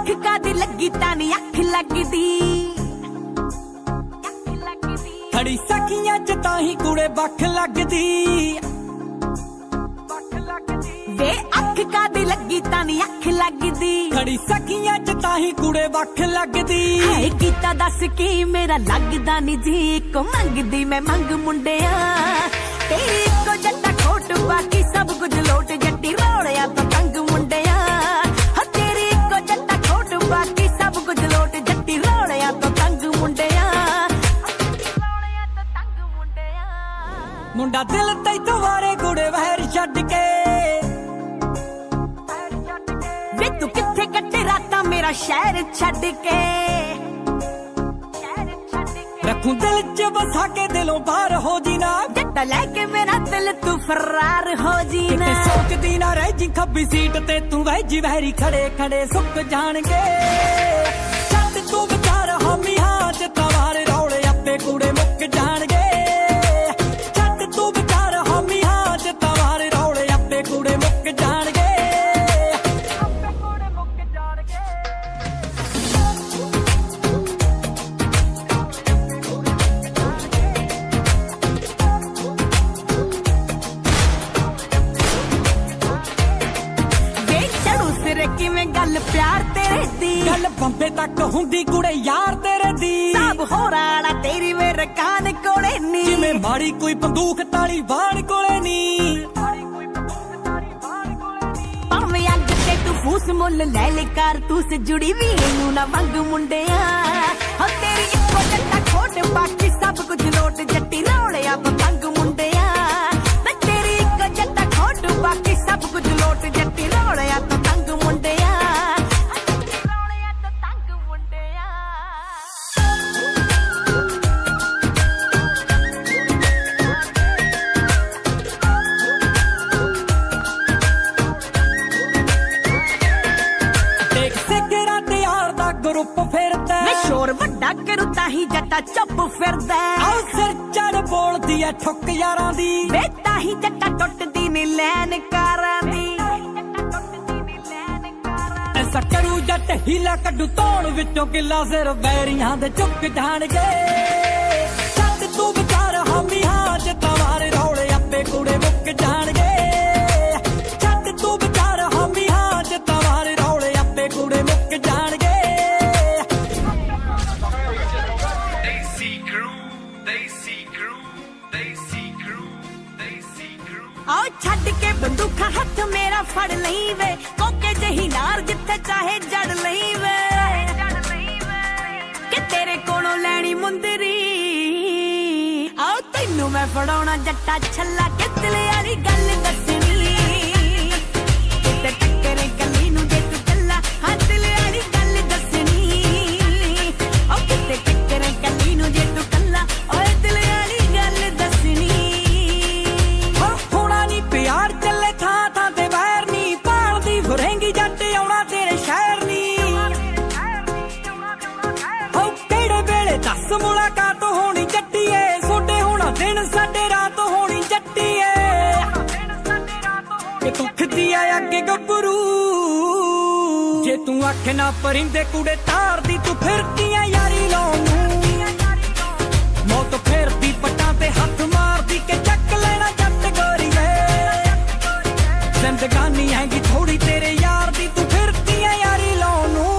ਅੱਖ ਕਾਦੀ ਲੱਗੀ ਤਾਂ ਨੀ ਅੱਖ ਲੱਗਦੀ ਖੜੀ ਸਖੀਆਂ ਚ ਤਾਂ ਹੀ ਕੁੜੇ ਵੱਖ ਲੱਗਦੀ ਵੇ ਅੱਖ ਕਾਦੀ ਲੱਗੀ ਤਾਂ ਨੀ ਅੱਖ ਲੱਗਦੀ ਖੜੀ ਸਖੀਆਂ ਚ ਤਾਂ ਹੀ ਕੁੜੇ ਵੱਖ ਲੱਗਦੀ ਹਾਏ ਕੀਤਾ ਦੱਸ ਕੀ ਮੇਰਾ ਲੱਗਦਾ ਨੀ ਜੀ ਇੱਕ ਮੰਗਦੀ ਮੈਂ ਮੰਗ ਮੁੰਡਿਆ ਤੇਰੀ ਇੱਕੋ ਜੱਟਾ ਖੋਟ ਬਾਕੀ ਸਭ ਕੁਝ ਲੋਟ ਜੱਟੀ ਰੋੜਿਆ ਪਤੰਗ ਮੁੰਡਿਆ ਹਾਂ ਤੇਰੀ ਇੱਕੋ ਜੱਟਾ ਖੋਟ ਬਾਕੀ ਸਭ ਕੁਝ ਲੋਟ ਜੱਟੀ ਰੋੜਿਆ ਪਤੰਗ ਮੁੰਡਿਆ ਮੁੰਡਾ ਦਿਲ ਤੇ ਦੁਆਰੇ ਕੁੜੇ ਵਹਿਰ ਛੱਡ ਕੇ ਵੇ ਤੂੰ ਕਿੱਥੇ ਕੱਟੇ ਰਾਤਾਂ ਮੇਰਾ ਸ਼ਹਿਰ ਛੱਡ ਕੇ ਰੱਖੂ ਦਿਲ ਚ ਵਸਾ ਕੇ ਦਿਲੋਂ ਬਾਹਰ ਹੋ ਜੀ ਨਾ ਜੱਟਾ ਲੈ ਕੇ ਮੇਰਾ ਦਿਲ ਤੂੰ ਫਰਾਰ ਹੋ ਜੀ ਨਾ ਕਿਤੇ ਸੋਚਦੀ ਨਾ ਰਹਿ ਜੀ ਖੱਬੀ ਸੀਟ ਤੇ ਤੂੰ ਵਹਿਜੀ ਵਹਿਰੀ ਖੜੇ ਖੜੇ ਸੁੱਕ ਜਾਣਗੇ ਛੱਡ ਤੂੰ ਵਿਚਾਰ ਹਾਮੀ ਹਾਜ ਤਵਾਰੇ ਰੌਲੇ ਆਪੇ ਕੂੜੇ ਮੁੱਕ ਜਾਣਗੇ ਛੱਡ ਤੂੰ ਵਿਚਾਰ ਹਾਮੀ ਹਾਜ ਤਵਾਰੇ ਰੌਲੇ ਆਪੇ ਕੂੜੇ ਮੁੱਕ ਜਾਣਗੇ ਕਿਵੇਂ ਗੱਲ ਪਿਆਰ ਤੇਰੇ ਦੀ ਗੱਲ ਬੰਬੇ ਤੱਕ ਹੁੰਦੀ ਕੁੜੇ ਯਾਰ ਤੇਰੇ ਦੀ ਸਭ ਹੋਰਾਣਾ ਤੇਰੀ ਮੇਰੇ ਕਾਨ ਕੋਲੇ ਨੀ ਜਿਵੇਂ ਮਾੜੀ ਕੋਈ ਬੰਦੂਕ ਤਾਲੀ ਬਾਣ ਕੋਲੇ ਨੀ ਭਾਵੇਂ ਅੱਗ ਤੇ ਤੂੰ ਫੂਸ ਮੁੱਲ ਲੈ ਲੈ ਕਰ ਤੂੰ ਸੇ ਜੁੜੀ ਵੀ ਇਹਨੂੰ ਨਾ ਮੰਗ ਮੁੰਡਿਆ ਹਾਂ ਤੇਰੀ ਇੱਕੋ ਜੱਟਾ ਖੋਟ ਬਾਕੀ ਸਭ ਕੁਝ ਲੋਟ ਜੱਟੀ ਰੌਲਿਆ ਪਤੰਗ ਮੁੰਡਿਆ ਮੈਂ ਤੇਰੀ ਇੱਕੋ ਜੱਟਾ ਖੋਟ ਬਾਕੀ ਸਭ ਕੁਝ ਲੋਟ ਜੱਟੀ ਰੌਲਿਆ ਪਤੰਗ ਮੁੰਡਿਆ ਗਰੁੱਪ ਫਿਰਦਾ ਮੈਂ ਸ਼ੋਰ ਵੱਡਾ ਕਰੂ ਤਾਂ ਹੀ ਜੱਟਾ ਚੁੱਪ ਫਿਰਦਾ ਆਹ ਸਿਰ ਚੜ ਬੋਲਦੀ ਐ ਠੁੱਕ ਯਾਰਾਂ ਦੀ ਵੇ ਤਾਂ ਹੀ ਜੱਟਾ ਟੁੱਟਦੀ ਨੀ ਲੈਨ ਕਾਰਾਂ ਦੀ ਐਸਾ ਕਰੂ ਜੱਟ ਹੀਲਾ ਕੱਢੂ ਤੋਣ ਵਿੱਚੋਂ ਕਿੱਲਾ ਸਿਰ ਬੈਰੀਆਂ ਦੇ ਚੁੱਕ ਜਾਣਗੇ ਛੱਡ ਤੂੰ ਵਿਚਾਰ ਹਾਮੀ ਹਾਜ ਤਵਾਰੇ ਰੌਲੇ ਆਪੇ ਕੂੜੇ ਮੁੱਕ ਜਾਣਗੇ ਛੱਡ ਤੂੰ ਵਿਚਾਰ ਹਾਮੀ ਹਾਜ ਤਵਾਰੇ ਰੌਲੇ ਆਪੇ ਕੂੜੇ ਮੁੱਕ ਜਾਣਗੇ ਆਓ ਛੱਡ ਕੇ ਬੰਦੂਖਾਂ ਹੱਥ ਮੇਰਾ ਫੜ ਲਈ ਵੇ ਕੋਕੇ ਜਹੀ ਨਾਰ ਜਿੱਥੇ ਚਾਹੇ ਜੜ ਲਈ ਵੇ ਕਿ ਤੇਰੇ ਕੋਲੋਂ ਲੈਣੀ ਮੁੰਦਰੀ ਆਓ ਤੈਨੂੰ ਮੈਂ ਫੜਾਉਣਾ ਜੱਟਾ ਛੱਲਾ ਕਿ ਦਿਲ ਵਾਲੀ ਗੱਲ ਦੱਸਣੀ ਤੇ ਟੱਕਰੇ ਕੱਲੀ ਨੂੰ ਜੇ ਤੂੰ ਕੱਲਾ ਹਾਂ ਦਿਲ ਵਾਲੀ ਗੱਲ ਦੱਸਣੀ ਆਓ ਕਿਤੇ ਟੱਕਰੇ ਕੱਲੀ ਨੂੰ ਜੇ ਤੂੰ ਕੱਲਾ ਓਏ ਦਿਲ ਵਾਲੀ ਗੱਲ ਦੱਸਣੀ ਪਿਆਰ ਚੱਲੇ ਥਾਂ ਥਾਂ ਤੇ ਵੈਰ ਨੀ ਭਾਲਦੀ ਫੁਰੇਂਗੀ ਜੱਟ ਆਉਣਾ ਤੇਰੇ ਸ਼ਹਿਰ ਨੀ ਹੋ ਕਿਹੜੇ ਵੇਲੇ ਦੱਸ ਮੁਲਾਕਾਤ ਹੋਣੀ ਜੱਟੀਏ ਸੋਡੇ ਹੋਣਾ ਦਿਨ ਸਾਡੇ ਰਾਤ ਹੋਣੀ ਜੱਟੀਏ ਕਿ ਤੂੰ ਖਦੀ ਆ ਅੱਗੇ ਗੱਭਰੂ ਜੇ ਤੂੰ ਅੱਖ ਨਾ ਪਰਿੰਦੇ ਕੁੜੇ ਤਾਰਦੀ ਤੂੰ ਫਿਰਦੀ ਆ ਯਾਰੀ ਲਾਉਣ ਨੂੰ ਮੌਤ ਫੇਰਦੀ ਪੱਟਾਂ ਤੇ ਹੱਥ ਮਾਰਦੀ ਕਿ ਚੱਕ ਲੈਣਾ ਜੱਟ ਗੋਰੀਏ ਜ਼ਿੰਦਗਾਨੀ ਹੈਗੀ ਥੋੜੀ ਤੇਰੇ ਯਾਰ ਦੀ ਤੂੰ ਫਿਰਦੀ ਆ ਯਾਰੀ ਲਾਉਣ ਨੂੰ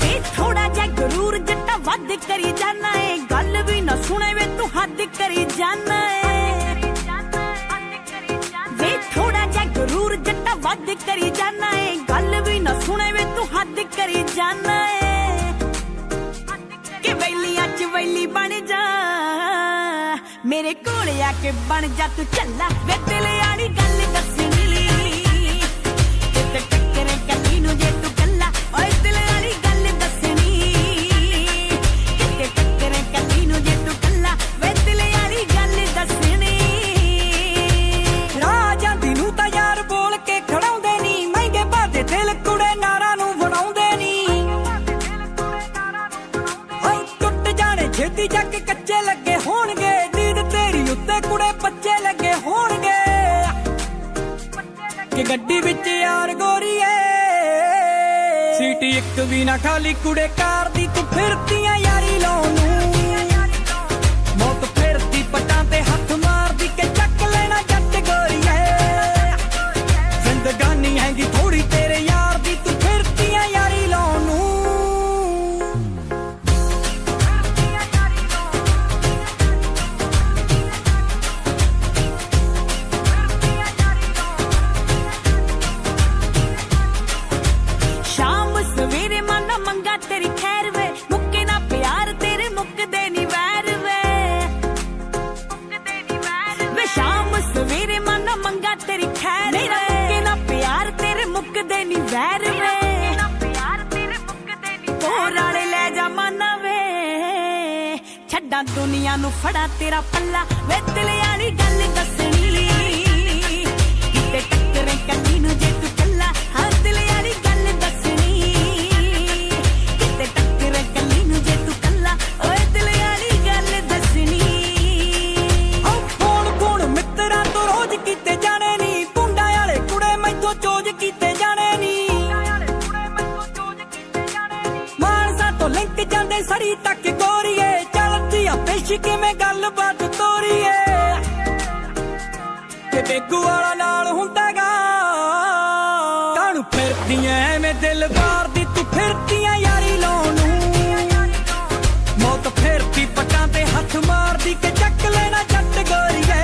ਵੇ ਥੋੜਾ ਜਿਹਾ ਗਰੂਰ ਜੱਟਾ ਵੱਧ ਕਰੀ ਜਾਨਾ ਏ ਗੱਲ ਵੀ ਨਾ ਸੁਣੇ ਵੇ ਤੂੰ ਹੱਦ ਕਰੀ ਜਾਨਾ ਏ ਜ਼ਰੂਰ ਜੱਟਾ ਵੱਧ ਕਰੀ ਜਾਨਾ ਏ ਗੱਲ ਵੀ ਨਾ ਸੁਣੇ ਵੇ ਤੂੰ ਹੱਦ ਕਰੀ ਜਾਨਾ ਏ ਕਿ ਵੈਲੀਆਂ ਚ ਵੈਲੀ ਬਣ ਜਾ ਮੇਰੇ ਕੋਲ ਆ ਕੇ ਬਣ ਜਾ ਤੂੰ ਚੱਲਾ ਵੇ ਦਿਲ ਵਾਲੀ ਗੱਲ ਦੱਸਣੀ ਕਿਤੇ ਟੱਕਰੇ ਕੱਲੀ ਨੂੰ ਜੇ ਤੂੰ ਕੱਲਾ ਓਏ ਦਿਲ ਵਾਲੀ ਗੱਲ ਦੱਸਣੀ ਕਿਤੇ ਟੱਕਰੇ ਕੱਲੀ ਨੂੰ ਜੇ ਤੂੰ ਕੱਲਾ ਵੇ ਦਿਲ ਵਾਲੀ ਗੱਲ ਦੱਸਣੀ ਰਾਜਾਂ ਦੀ ਨੂੰ ਤਾਂ ਯਾਰ ਬੋਲ ਕੇ ਖੜਾਉਂਦੇ ਨੀ ਇੱਕ ਗੱਡੀ ਵਿੱਚ ਯਾਰ ਗੋਰੀਏ ਸੀਟ ਇੱਕ ਵੀ ਨਾ ਖਾਲੀ ਕੁੜੇ ਕਾਰ ਦੀ ਤੂੰ ਫਿਰਦੀਆਂ ਯਾਰੀ ਲਾਉਣ ਨੂੰ ਮੌਤ ਫਿਰਦੀ ਪਟਾਂ ਤੇ ਹੱਥ ਮਾਰਦੀ ਕਿ ਚੱਕ ਲੈਣਾ ਜੱਟ ਗੋਰੀਏ ਜ਼ਿੰਦਗਾਨੀ ਹੈਗੀ ਥੋੜੀ ਤੇਰੇ ਯਾਰ ਦੀ ਤੂੰ ਫਿਰਦੀਆਂ ਯਾਰੀ ਲਾਉਣ ਨੂੰ ਸ਼ਾਮ ਸਵੇਰੇ ਮਨ ਮੰਗਾ ਤੇਰੀ ਖੈਰ ਵੇ ਮੁੱਕੇ ਨਾ ਪਿਆਰ ਤੇਰੇ ਮੁੱਕਦੇ ਨੀ ਵੈਰ ਵੇ ਸ਼ਾਮ ਸਵੇਰੇ ਮਨ ਮੰਗਾ ਤੇਰੀ ਖੈਰ ਵੇ ਮੁੱਕੇ ਨਾ ਪਿਆਰ ਤੇਰੇ ਮੁੱਕਦੇ ਨੀ ਵੈਰ ਵੇ ਹੋਰ ਵਾਲੇ ਲੈ ਜਾ ਮਨ ਵੇ ਛੱਡਾਂ ਦੁਨੀਆ ਨੂੰ ਫੜਾ ਤੇਰਾ ਪੱਲਾ ਵੇ ਦਿਲ ਵਾਲੀ ਗੱਲ ਦੱਸਣੀ ਕਿਤੇ ਟੱਕਰੇ ਕੱਲੀ ਨੂੰ ਜੇ ਤੂੰ ਕੱਲਾ ਹਾਂ ਦਿਲ ਵਾਲੀ ਗੱਲ ਦੱਸਣੀ ਕਿਤੇ ਟੱਕਰੇ ਕੱਲੀ ਨੂੰ ਜੇ ਤੂੰ ਕੱਲਾ ਓਏ ਦਿਲ ਵਾਲੀ ਗੱਲ ਦੱਸਣੀ ਕੌਣ ਕੌਣ ਮਿੱਤਰਾਂ ਤੋਂ ਰੋਜ਼ ਕੀਤੇ ਜਾਣੇ ਨੀ ਪੁੰਡਾਂ ਵਾਲੇ ਕੁੜੇ ਮੈਥੋਂ ਚੋਜ ਕੀਤੇ ਜਾਣੇ ਨੀ ਮਾਨਸਾ ਤੋਂ ਲਿੰਕ ਜਾਂਦੇ ਸੜੀ ਤੱਕ ਗੋਰੀਏ ਚੱਲਦੀ ਆ ਪੇਸ਼ ਕਿਵੇਂ ਗੱਲਬਾਤ ਤੋਰੀਏ ਤੇ ਬੇਗੂ ਵਾਲਾ ਨਾਲ ਹੁੰਦਾਗਾ ਕਾਹਨੂੰ ਫਿਰਦੀਆਂ ਐਵੇਂ ਦਿਲ ਵਾਰਦੀ ਤੂੰ ਫਿਰਦੀਆਂ ਯਾਰੀ ਲਾਉਣ ਨੂੰ ਮੌਤ ਫਿਰਦੀ ਪਟਾਂ ਤੇ ਹੱਥ ਮਾਰਦੀ ਕਿ ਚੱਕ ਲੈਣਾ ਜੱਟ ਗੋਰੀਏ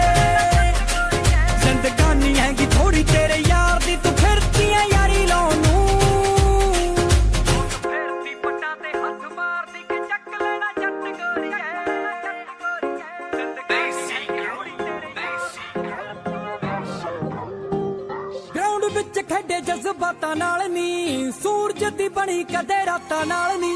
ਜ਼ਿੰਦਗਾਨੀ ਹੈਗੀ ਥੋੜੀ ਤੇਰੇ ਯਾਰ ਦੀ ਤੂੰ ਫਿਰਦੀਆਂ ਯਾਰੀ ਲਾਉਣ ਨੂੰ ਮੌਤ ਫਿਰਦੀ ਪਟਾਂ ਤੇ ਹੱਥ ਮਾਰਦੀ ਕਿ ਚੱਕ ਲੈਣਾ ਜੱਟ ਗੋਰੀਏ ਗਰਾਊਂਡ ਵਿੱਚ ਖੇਡੇ ਜਜ਼ਬਾਤਾਂ ਨਾਲ ਨੀ ਸੂਰਜ ਦੀ ਬਣੀ ਕਦੇ ਰਾਤਾਂ ਨਾਲ ਨੀ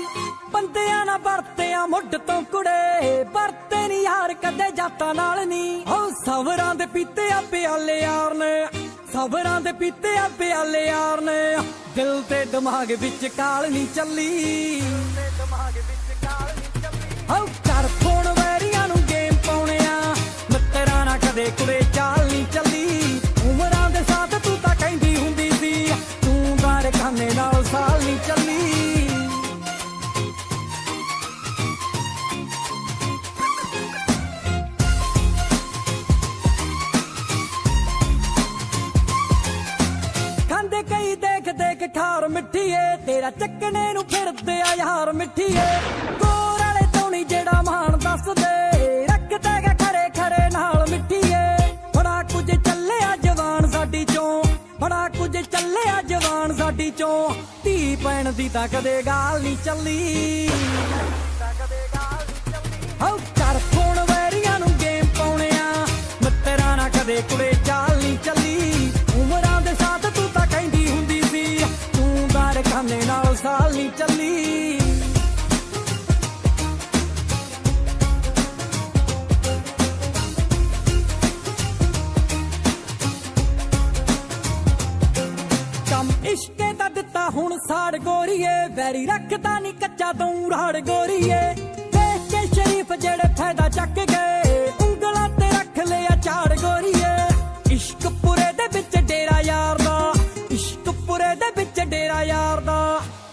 ਬੰਦਿਆਂ ਨਾਲ ਵਰਤਿਆ ਮੁੱਢ ਤੋਂ ਕੁੜੇ ਵਰਤੇ ਨੀ ਯਾਰ ਕਦੇ ਜਾਤਾਂ ਨਾਲ ਨੀ ਹੋ ਸਵਰਾਂ ਦੇ ਪੀਤੇ ਆ ਪਿਆਲੇ ਯਾਰ ਨੇ ਸਵਰਾਂ ਦੇ ਪੀਤੇ ਆ ਪਿਆਲੇ ਯਾਰ ਨੇ ਦਿਲ ਤੇ ਦਿਮਾਗ ਵਿੱਚ ਕਾਲ ਨੀ ਚੱਲੀ ਹੋ ਕਰ ਫੋਨ ਵੈਰੀਆਂ ਨੂੰ ਗੇਮ ਪਾਉਣਿਆ ਮਿੱਤਰਾਂ ਨਾਲ ਕਦੇ ਕੁੜੇ ਚਾਲ ਨੀ ਚੱਲੀ ਉਮਰਾਂ ਦੇ ਸਾਥ ਤੂੰ ਤਾਂ ਕਹਿੰਦੀ ਹੁੰਦੀ ਸੀ ਤੂੰ ਬਾਰੇ ਖਾਨੇ ਨਾਲ ਸਾਲ ਨੀ ਚੱਲੀ ਖਾਂਦੇ ਕਈ ਦੇਖ ਦੇਖ ਖਾਰ ਮਿੱਠੀਏ ਤੇਰਾ ਚੱਕਣੇ ਨੂੰ ਫਿਰਦੇ ਆ ਯਾਰ ਮਿੱਠੀਏ ਗੋਰ ਵਾਲੇ ਤੌਣੀ ਜਿਹੜਾ ਮਾਣ ਦੱਸਦੇ ਰੱਖਦਾ ਗਾ ਖਰੇ ਖਰੇ ਨਾਲ ਮਿੱਠੀਏ ਬੜਾ ਕੁਝ ਚੱਲਿਆ ਜਵਾਨ ਸਾਡੀ ਚੋਂ ਬੜਾ ਕੁਝ ਚੱਲਿਆ ਜਵਾਨ ਸਾਡੀ ਚੋਂ ਧੀ ਪੈਣ ਦੀ ਤਾਂ ਕਦੇ ਗਾਲ ਨਹੀਂ ਚੱਲੀ ਹੋ ਕਰ ਫੋਨ ਵੈਰੀਆਂ ਨੂੰ ਗੇਮ ਪਾਉਣਿਆ ਮਿੱਤਰਾਂ ਨਾਲ ਕਦੇ ਕੁੜੇ ਚਾਲ ਨਹੀਂ ਚੱਲੀ ਉਮਰਾਂ ਦੇ ਸਾਥ ਤੂੰ ਤਾਂ ਕਹਿੰਦੀ ਹੁੰਦੀ ਸੀ ਤੂੰ ਦਾਰ ਖਾਨੇ ਨਾਲ ਸਾਲ ਨਹੀਂ ਚੱਲੀ ਕੰਮ ਇਸ਼ਕੇ ਦਾ ਦਿੱਤਾ ਹੁਣ ਸਾੜ ਗੋਰੀਏ ਵੈਰੀ ਰੱਖਦਾ ਨੀ ਕੱਚਾ ਤੂੰ ਰਾੜ ਗੋਰੀਏ ਦੇਖ ਕੇ ਸ਼ਰੀਫ ਜਿਹੜੇ ਫਾਇਦਾ ਚੱਕ ਗਏ ਉਂਗਲਾਂ ਤੇ ਰੱਖ ਲਿਆ ਝਾੜ ਗੋਰੀਏ ਇਸ਼ਕ ਪੁਰੇ ਦੇ ਵਿੱਚ ਡੇਰਾ ਯਾਰ ਦਾ ਇਸ਼ਕ ਪੁਰੇ ਦੇ ਵਿੱਚ ਡੇਰਾ ਯਾਰ ਦਾ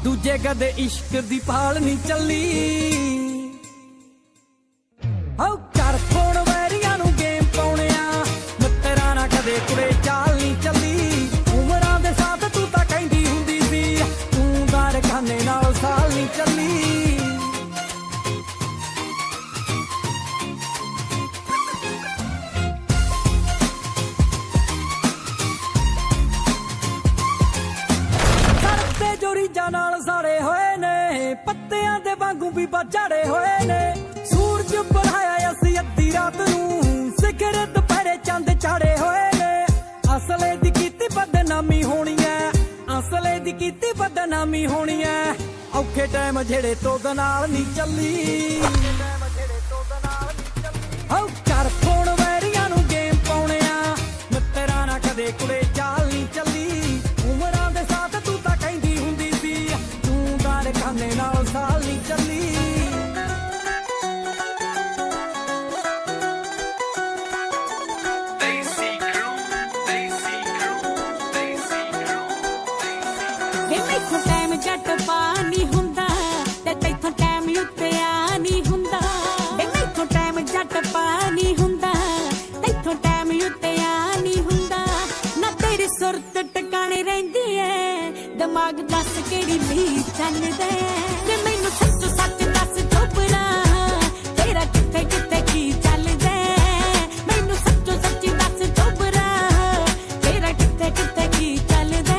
ਦੂਜੇ ਕਦੇ ਇਸ਼ਕ ਦੀ ਭਾਲ ਨਹੀਂ ਚੱਲੀ ਹੋ ਕਰ ਫੋਨ ਵੈਰੀਆਂ ਨੂੰ ਗੇਮ ਪਾਉਣਿਆ ਮਿੱਤਰਾਂ ਨਾਲ ਕਦੇ ਕੁੜੇ ਚਾਲ ਨਹੀਂ ਚੱਲੀ ਉਮਰਾਂ ਦੇ ਸਾਥ ਤੂੰ ਤਾਂ ਕਹਿੰਦੀ ਹੁੰਦੀ ਸੀ ਤੂੰ ਦਾਰ ਖਾਨੇ ਨਾਲ ਸਾਲ ਨਹੀਂ ਚੱਲੀ ਕਰਦੇ ਜੋ ਰੀਝਾਂ ਨਾਲ ਸਾੜੇ ਹੋਏ ਨੇ ਪੱਤਿਆਂ ਦੇ ਵਾਂਗੂ ਵੀ ਬਾਝਾੜੇ ਹੋਏ ਨੇ ਸੂਰਜ ਬੁਲਾਇਆ ਅਸੀਂ ਅੱਧੀ ਰਾਤ ਨੂੰ ਸਿਖਰ ਦੁਪਹਿਰੇ ਚੰਦ ਚਾੜੇ ਹੋਏ ਨੇ ਅਸਲੇ ਦੀ ਕੀਤੀ ਬਦਨਾਮੀ ਹੋਣੀ ਐ ਅਸਲੇ ਦੀ ਕੀਤੀ ਬਦਨਾਮੀ ਹੋਣੀ ਐ ਔਖੇ ਟਾਈਮ ਜਿਹੜੇ ਤੋਂ ਨਾਲ ਨਹੀਂ ਚੱਲੀ ਹੋ ਕਰ ਫੋਨ ਵੈਰੀਆਂ ਨੂੰ ਗੇਮ ਪਾਉਣਿਆ ਮਿੱਤਰਾਂ ਨਾਲ ਕਦੇ ਕੁੜੇ ਚਾਲ ਨਹੀਂ ਚੱਲੀ ਉਮਰਾਂ ਦੇ ਸਾਥ ਤੂੰ ਤਾਂ ਕਹਿੰਦੀ ਹੁੰਦੀ ਸੀ ਤੂੰ ਦਾਰ ਖਾਨੇ ਨਾਲ ਸਾਲ ਨਹੀਂ ਚੱਲੀ ਮੈਥੋਂ ਟਾਈਮ ਜੱਟ ਪਾ ਨਹੀਂ ਹੁੰਦਾ ਤੇ ਤੈਥੋਂ ਟਾਈਮ ਉੱਤੇ ਆ ਨਹੀਂ ਹੁੰਦਾ ਵੇ ਮੈਥੋਂ ਟਾਈਮ ਜੱਟ ਪਾ ਨਹੀਂ ਹੁੰਦਾ ਤੈਥੋਂ ਟਾਈਮ ਉੱਤੇ ਆ ਨਹੀਂ ਹੁੰਦਾ ਨਾ ਤੇਰੀ ਸੁਰਤ ਟਿਕਾਣੇ ਰਹਿੰਦੀ ਐ ਦਿਮਾਗ ਦੱਸ ਕਿਹੜੀ ਲਈ ਚੱਲਦਾ ਤੇ ਮੈਨੂੰ ਸੱਚ ਸੱਚ ਦੱਸ ਚੋਪੜਾ ਤੇਰਾ ਕਿੱਥੇ ਕਿੱਥੇ ਕੀ ਚੱਲਦਾ ਮੈਨੂੰ ਸੱਚੋ ਸੱਚੀ ਦੱਸ ਚੋਪੜਾ ਤੇਰਾ ਕਿੱਥੇ ਕਿੱਥੇ ਕੀ ਚੱਲਦਾ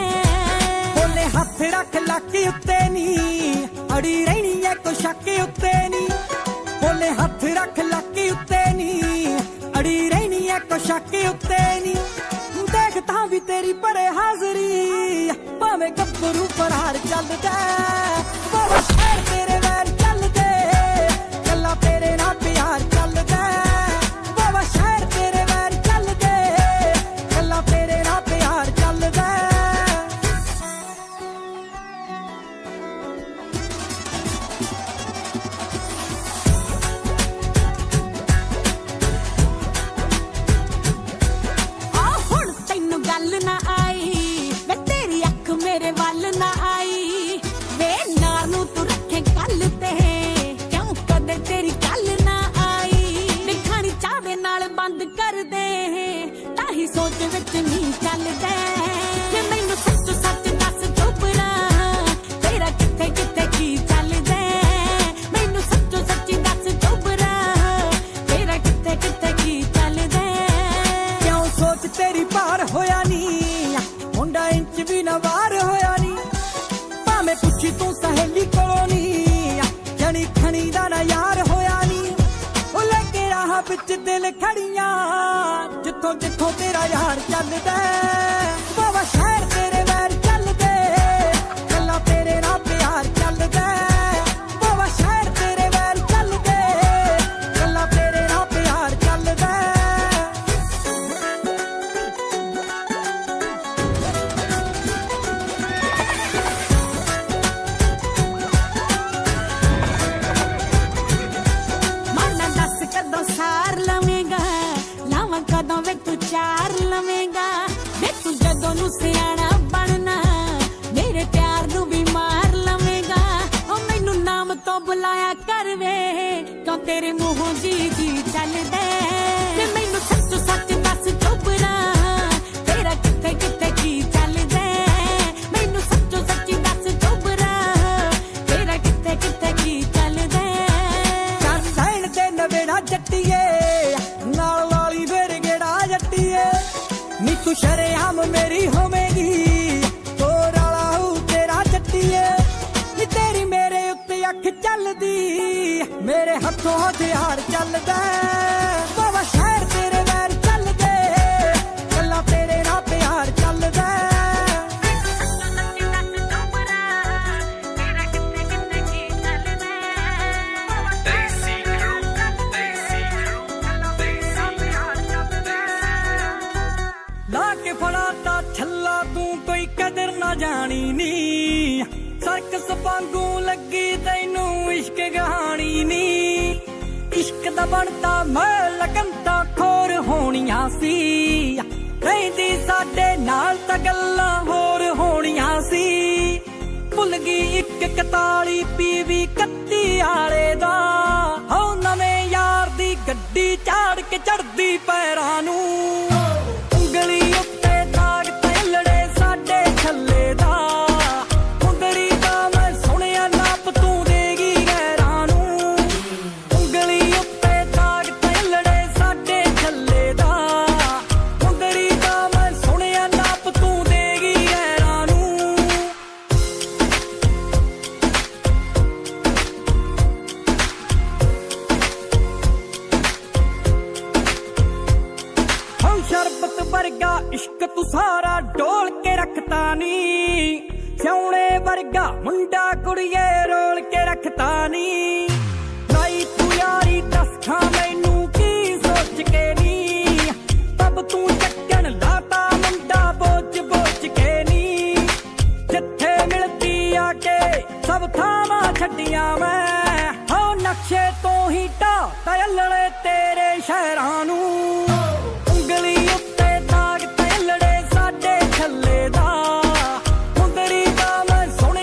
ਬੋਲੇ ਹੱਥ ਰੱਖ ਲੱਕ ਉੱਤੇ ਨੀ ਅੜੀ ਰਹਿਣੀ ਐ ਕੋ ਸ਼ੱਕ ਉੱਤੇ ਨੀ ਬੋਲੇ ਹੱਥ ਰੱਖ ਲੱਕ ਉੱਤੇ ਨੀ ਅੜੀ ਰਹਿਣੀ ਐ ਕੋ ਸ਼ੱਕ ਉੱਤੇ ਨੀ ਦੇਖ ਤਾਂ ਵੀ ਤੇਰੀ ਪਰੇ ਹਾਜ਼ਰੀ ਭਾਵੇਂ ਗੱਭਰੂ ਫਰਾਰ ਚੱਲਦਾ ਬਾਬਾ ਸ਼ਹਿਰ ਤੇਰੇ ਵੈਰ ਚੱਲਦੇ ਗੱਲਾਂ ਤੇਰੇ ਨਾਲ ਪਿਆਰ ਚੱਲਦਾ ਬਾਬਾ ਸ਼ਹਿਰ ਤੇਰੇ ਵੈਰ ਚੱਲਦੇ ਗੱਲਾਂ ਤੇਰੇ ਨਾਲ ਪਿਆਰ ਚੱਲਦਾ ਆ ਹੁਣ ਤੈਨੂੰ ਗੱਲ ਨਾ ਆਈ ਵੇ ਤੇਰੀ ਅੱਖ ਮੇਰੇ ਵੱਲ ਨਾ ਆਈ ਵੇ ਨਾਰ ਨੂੰ ਤੂੰ ਰੱਖੇ ਕੱਲ ਤੇ ਕਿਉਂ ਕਦੇ ਤੇਰੀ ਗੱਲ ਨਾ ਆਈ ਵੇ ਖਾਣੀ ਚਾਹ ਦੇ ਨਾਲ ਬੰਦ ਕਰ ਦੇ ਤਾਂ ਹੀ ਸੋਚ ਵਿੱਚ ਨਹੀਂ ਚੱਲਦਾ ਵੇ ਮੈਨੂੰ ਸੱਚ ਸੱਚ ਦੱਸ ਚੋਪੜਾ ਤੇਰਾ ਕਿੱਥੇ ਕਿੱਥੇ ਕੀ ਚੱਲਦਾ ਮੈਨੂੰ ਸੱਚੋ ਸੱਚੀ ਦੱਸ ਚੋਪੜਾ ਤੇਰਾ ਕਿੱਥੇ ਕਿੱਥੇ ਕੀ ਚੱਲਦਾ ਕਿਉਂ ਸੋਚ ਤੇਰੀ ਪਾਰ ਹੋਇਆ ਨੀ ਮੁੰਡਾ ਇੰਚ ਵੀ ਨਾ ਵਾਰ ਹੋਇਆ ਨੀ ਭਾਵੇਂ ਪੁੱਛੀ ਤੂੰ ਸਹੇਲੀ ਕੋਲੋਂ ਨੀ ਜਣੀ ਖਣੀ ਦਾ ਨਾ ਯਾਰ ਹੋਇਆ ਨੀ ਉਹ ਲੈ ਕੇ ਰਾਹ ਵਿੱਚ ਦਿਲ ਖੜੀਆਂ ਜਿੱਥੋਂ ਜਿੱਥੋਂ ਤੇਰਾ ਯਾਰ ਚੱਲਦਾ ਬਾਬਾ ਸ਼ਹਿਰ ਤੇਰੇ ਵੈਰ ਚੱਲਦੇ ਗੱਲਾਂ ਤੇਰੇ ਨਾਲ ਪਿਆਰ ਚੱਲਦਾ ਬਾਬਾ ਸ਼ਹਿਰ ਤੇਰੇ ਵੈਰ ਚੱਲਦੇ ਗੱਲਾਂ ਤੇਰੇ ਨਾਲ ਪਿਆਰ ਚੱਲਦਾ ਮਾਨਾ ਦੱਸ ਕਦੋਂ ਸਾਰ ਲਵੇਂਗਾ ਲਾਵਾਂ ਕਦੋਂ ਵੇ ਤੂੰ ਚਾਰ ਲਵੇਂਗਾ ਵੇ ਤੂੰ ਜਦੋਂ ਨੂੰ ਸਿਆਣਾ ਬਣਨਾ ਮੇਰੇ ਪਿਆਰ ਨੂੰ ਵੀ ਮਾਰ ਲਵੇਂਗਾ ਉਹ ਮੈਨੂੰ ਨਾਮ ਤੋਂ ਬੁਲਾਇਆ ਕਰ ਵੇ ਕਿਉਂ ਤੇਰੇ ਮੂੰਹੋਂ ਜੀ ਜੀ ਚੱਲਦਾ ਤੇ ਮੈਨੂੰ ਸੱਚ ਸੱਚ ਦੱਸ ਚੋਪੜਾ ਤੇਰਾ ਕਿੱਥੇ ਕਿੱਥੇ ਕੀ ਚੱਲਦਾ ਮੈਨੂੰ ਸੱਚੋ ਸੱਚੀ ਦੱਸ ਚੋਪੜਾ ਤੇਰਾ ਕਿੱਥੇ ਕਿੱਥੇ ਕੀ ਚੱਲਦਾ ਕਰ ਸੈਣ ਤੇ ਨਵੇੜਾ ਜੱਟੀਏ ਨਾਲ ਵਾਲੀ ਫੇਰ ਗੇੜਾ ਜੱਟੀਏ ਨੀ ਤੂੰ ਸ਼ਰੇਆਮ ਮੇਰੀ ਹੋਵੇਂਗੀ ਤੋਰ ਵਾਲਾ ਹੂ ਤੇਰਾ ਜੱਟੀਏ ਨੀ ਤੇਰੀ ਮੇਰੇ ਉੱਤੇ ਅੱਖ ਚੱਲਦੀ ਮੇਰੇ ਹੱਥੋਂ ਹਥਿਆਰ ਚੱਲਦਾ ਬਾਬਾ ਸ਼ਹਿਰ ਤੇਰੇ ਵੈਰ ਚੱਲਦੇ ਗੱਲਾਂ ਤੇਰੇ ਨਾਲ ਪਿਆਰ ਚੱਲਦਾ ਲਾ ਕੇ ਫੜਾਤਾ ਛੱਲਾ ਤੂੰ ਕੋਈ ਕਦਰ ਨਾ ਜਾਣੀ ਨੀ ਸਰਕਸ ਵਾਂਗੂ ਲੱਗੀ ਤੈਨੂੰ ਇਸ਼ਕ ਕਹਾਣੀ ਨੀ ਇਸ਼ਕ ਦਾ ਬਣਦਾ ਮੈਂ ਲਗੰਤਾ ਖੋਰ ਹੋਣੀਆਂ ਸੀ ਰਹਿੰਦੀ ਸਾਡੇ ਨਾਲ ਤਾਂ ਗੱਲਾਂ ਹੋਰ ਹੋਣੀਆਂ ਸੀ ਭੁੱਲ ਗਈ 141 ਪੀਵੀ 31 ਵਾਲੇ ਦਾ ਹੋ ਨਵੇਂ ਯਾਰ ਦੀ ਗੱਡੀ ਝਾੜ ਕੇ ਚੜਦੀ ਪੈਰਾਂ ਨੂੰ ਉਂਗਲੀ ਉੱਤੇ ਦਾਗ ਤੇਲੜੇ ਸਾਡੇ ਛੱਲੇ ਦਾ ਮੁੰਦਰੀ ਦਾ ਮੈਂ ਸੁਣਿਆ ਨਾਪ ਤੂੰ ਦੇਗੀ ਗੈਰਾਂ ਨੂੰ ਉਂਗਲੀ ਉੱਤੇ ਦਾਗ ਤੇਲੜੇ ਸਾਡੇ ਛੱਲੇ ਦਾ ਮੁੰਦਰੀ ਦਾ ਮੈਂ ਸੁਣਿਆ ਨਾਪ ਤੂੰ ਦੇਗੀ ਗੈਰਾਂ ਨੂੰ ਹਉ ਸ਼ਰਬਤ ਵਰਗਾ ਇਸ਼ਕ ਤੂੰ ਸਾਰਾ ਡੋਲ ਕੇ ਰੱਖਤਾ ਨੀ ਸਿਉਣੇ ਵਰਗਾ ਮੁੰਡਾ ਕੁੜੀਏ ਰੋਲ ਕੇ ਰੱਖਤਾ ਨੀ ਲਾਈ ਤੂੰ ਯਾਰੀ ਦੱਸ ਖਾਂ ਮੈਨੂੰ ਕੀ ਸੋਚ ਕੇ ਨੀ ਤਬ ਤੂੰ ਚੱਕਣ ਲਾਤਾ ਮੁੰਡਾ ਬੋਝ ਬੋਝ ਕੇ ਨੀ ਜਿੱਥੇ ਮਿਲਦੀ ਆ ਕੇ ਸਭ ਥਾਵਾਂ ਛੱਡੀਆਂ ਮੈਂ ਹੋ ਨਕਸ਼ੇ ਤੋਂ ਹੀ ਢਾਹ ਤੈਲੜੇ ਤੇਰੇ ਸ਼ਹਿਰਾਂ ਨੂੰ ਉਂਗਲੀ ਉੱਤੇ ਦਾਗ ਤੇਲੜੇ ਸਾਡੇ ਛੱਲੇ ਦਾ ਮੁੰਦਰੀ ਦਾ ਮੈਂ ਸੁਣ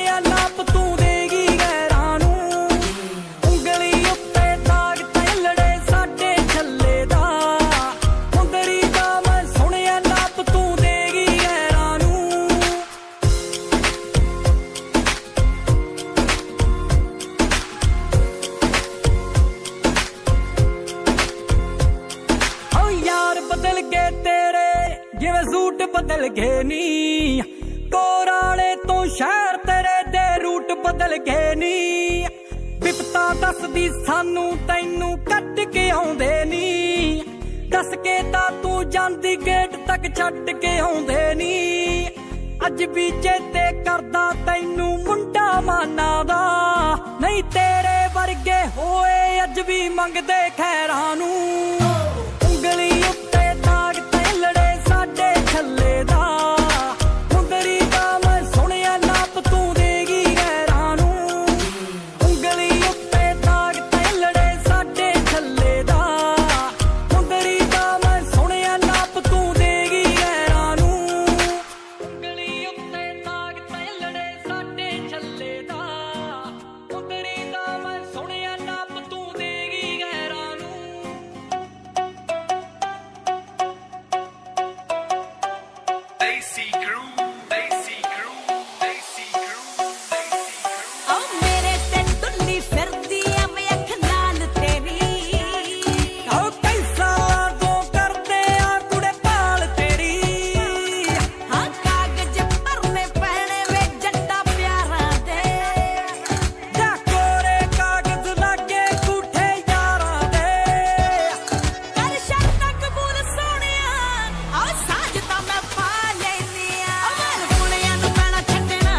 ਬਦਲ ਗਏ ਨੀ ਬਿਪਤਾ ਦੱਸਦੀ ਸਾਨੂੰ ਤੈਨੂੰ ਕੱਢ ਕੇ ਆਉਂਦੇ ਨੀ ਦੱਸ ਕੇ ਤਾਂ ਤੂੰ ਜਾਂਦੀ ਗੇਟ ਤੱਕ ਛੱਡ ਕੇ ਆਉਂਦੇ ਨੀ ਅੱਜ ਵੀ ਚੇਤੇ ਕਰਦਾ ਤੈਨੂੰ ਮੁੰਡਾ ਮਾਨਾ ਦਾ ਨਹੀਂ ਤੇਰੇ ਵਰਗੇ ਹੋਏ ਅੱਜ ਵੀ ਮੰਗਦੇ ਖੈਰਾਂ ਨੂੰ ਉਂਗਲੀ ਉੱਤੇ ਦਾਗ ਤੇ ਲੜੇ ਸਾਡੇ ਛੱਲੇ ਦਾ ਮੁੰਦਰੀ ਦਾ ਮੈਂ ਸੁਣਿਆ ਨਾਪ ਤੂੰ ਦੇਗੀ ਗੈਰਾਂ ਨੂੰ ਉਂਗਲੀ ਉੱਤੇ ਦਾਗ ਤੇ ਲੜੇ ਸਾਡੇ ਛੱਲੇ ਦਾ ਮੁੰਦਰੀ ਦਾ ਮੈਂ ਸੁਣਿਆ ਨਾਪ ਤੂੰ ਦੇਗੀ ਗੈਰਾਂ ਨੂੰ ਉਂਗਲੀ ਉੱਤੇ ਦਾਗ ਤੇ ਲੜੇ ਸਾਡੇ ਛੱਲੇ ਦਾ ਮੁੰਦਰੀ ਦਾ ਮੈਂ ਸੁਣਿਆ ਨਾਪ ਤੂੰ ਦੇਗੀ ਗੈਰਾਂ ਨੂੰ Daisy Crew, Daisy Crew, Daisy Crew, Daisy Crew. ਓ ਮੇਰੇ ਤੇ ਟੁੱਲੀ ਫਿਰਦੀ ਐ ਮੈਂ ਅੱਖ ਨਾਲ ਤੇਰੀ ਆਓ ਕਈ ਸਾਲਾਂ ਤੋਂ ਕਰਦੇ ਆ ਕੁੜੇ ਭਾਲ ਤੇਰੀ ਹਾਂ ਕਾਗਜ਼ ਭਰਨੇ ਪੈਣੇ ਵੇ ਜੱਟਾ ਪਿਆਰਾਂ ਦੇ ਜਾ ਕੋਰੇ ਕਾਗਜ਼ ਲਾਗੇ ਝੂਠੇ ਯਾਰਾਂ ਦੇ ਕਰ ਸ਼ਰਤਾਂ ਕਬੂਲ ਸੋਹਣਿਆ ਆ ਸਾਜ ਤਾਂ ਮੈਂ ਪਾ ਲੈਨੀ ਆ ਅਮਰ ਪੁਣਿਆਂ ਨੂੰ ਪੈਣਾ ਛੱਡਣਾ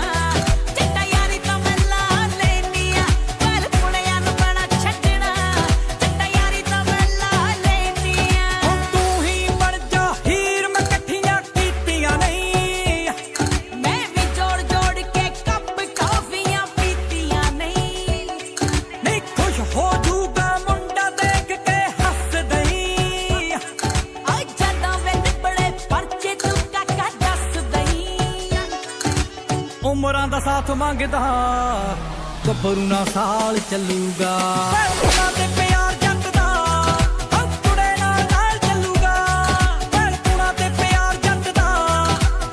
ਜੱਟਾ ਯਾਰੀ ਤਾਂ ਮੈਂ ਲਾ ਲੈਨੀ ਆ ਪਰ ਪੁਣਿਆਂ ਨੂੰ ਪੈਣਾ ਛੱਡਣਾ ਜੱਟਾ ਯਾਰੀ ਤਾਂ ਮੈਂ ਲਾ ਲੈਨੀ ਆ ਹੁਣ ਤੂੰ ਹੀ ਬਣ ਜਾ ਹੀਰ ਮੈਂ ਇਕੱਠੀਆਂ ਕੀਤੀਆਂ ਨਹੀਂ ਮੈਂ ਵੀ ਜੋੜ ਜੋੜ ਕੇ ਕੱਪ ਕਾਫੀਆਂ ਪੀਤੀਆਂ ਨਹੀਂ ਨਹੀਂ ਖੁਸ਼ ਹੋ ਜੂਗਾ ਮੁੰਡਾ ਦੇਖ ਕੇ ਹੱਸ ਦਈ ਆ ਜਦਾਂ ਵੇ ਨਿਬੜੇ ਪਰਚੇ ਤੂੰ ਕਾਕਾ ਦੱਸ ਦਈ ਉਮਰਾਂ ਦਾ ਸਾਥ ਮੰਗਦਾ ਗੱਭਰੂ ਨਾ ਸਾਲ ਚੱਲੂਗਾ ਭੈਣਾਂ ਤੇ ਪਿਆਰ ਜੱਟ ਦਾ ਓ ਕੁੜੇ ਨਾਲ ਚੱਲੂਗਾ ਭੈਣਾਂ ਤੇ ਪਿਆਰ ਜੱਟ ਦਾ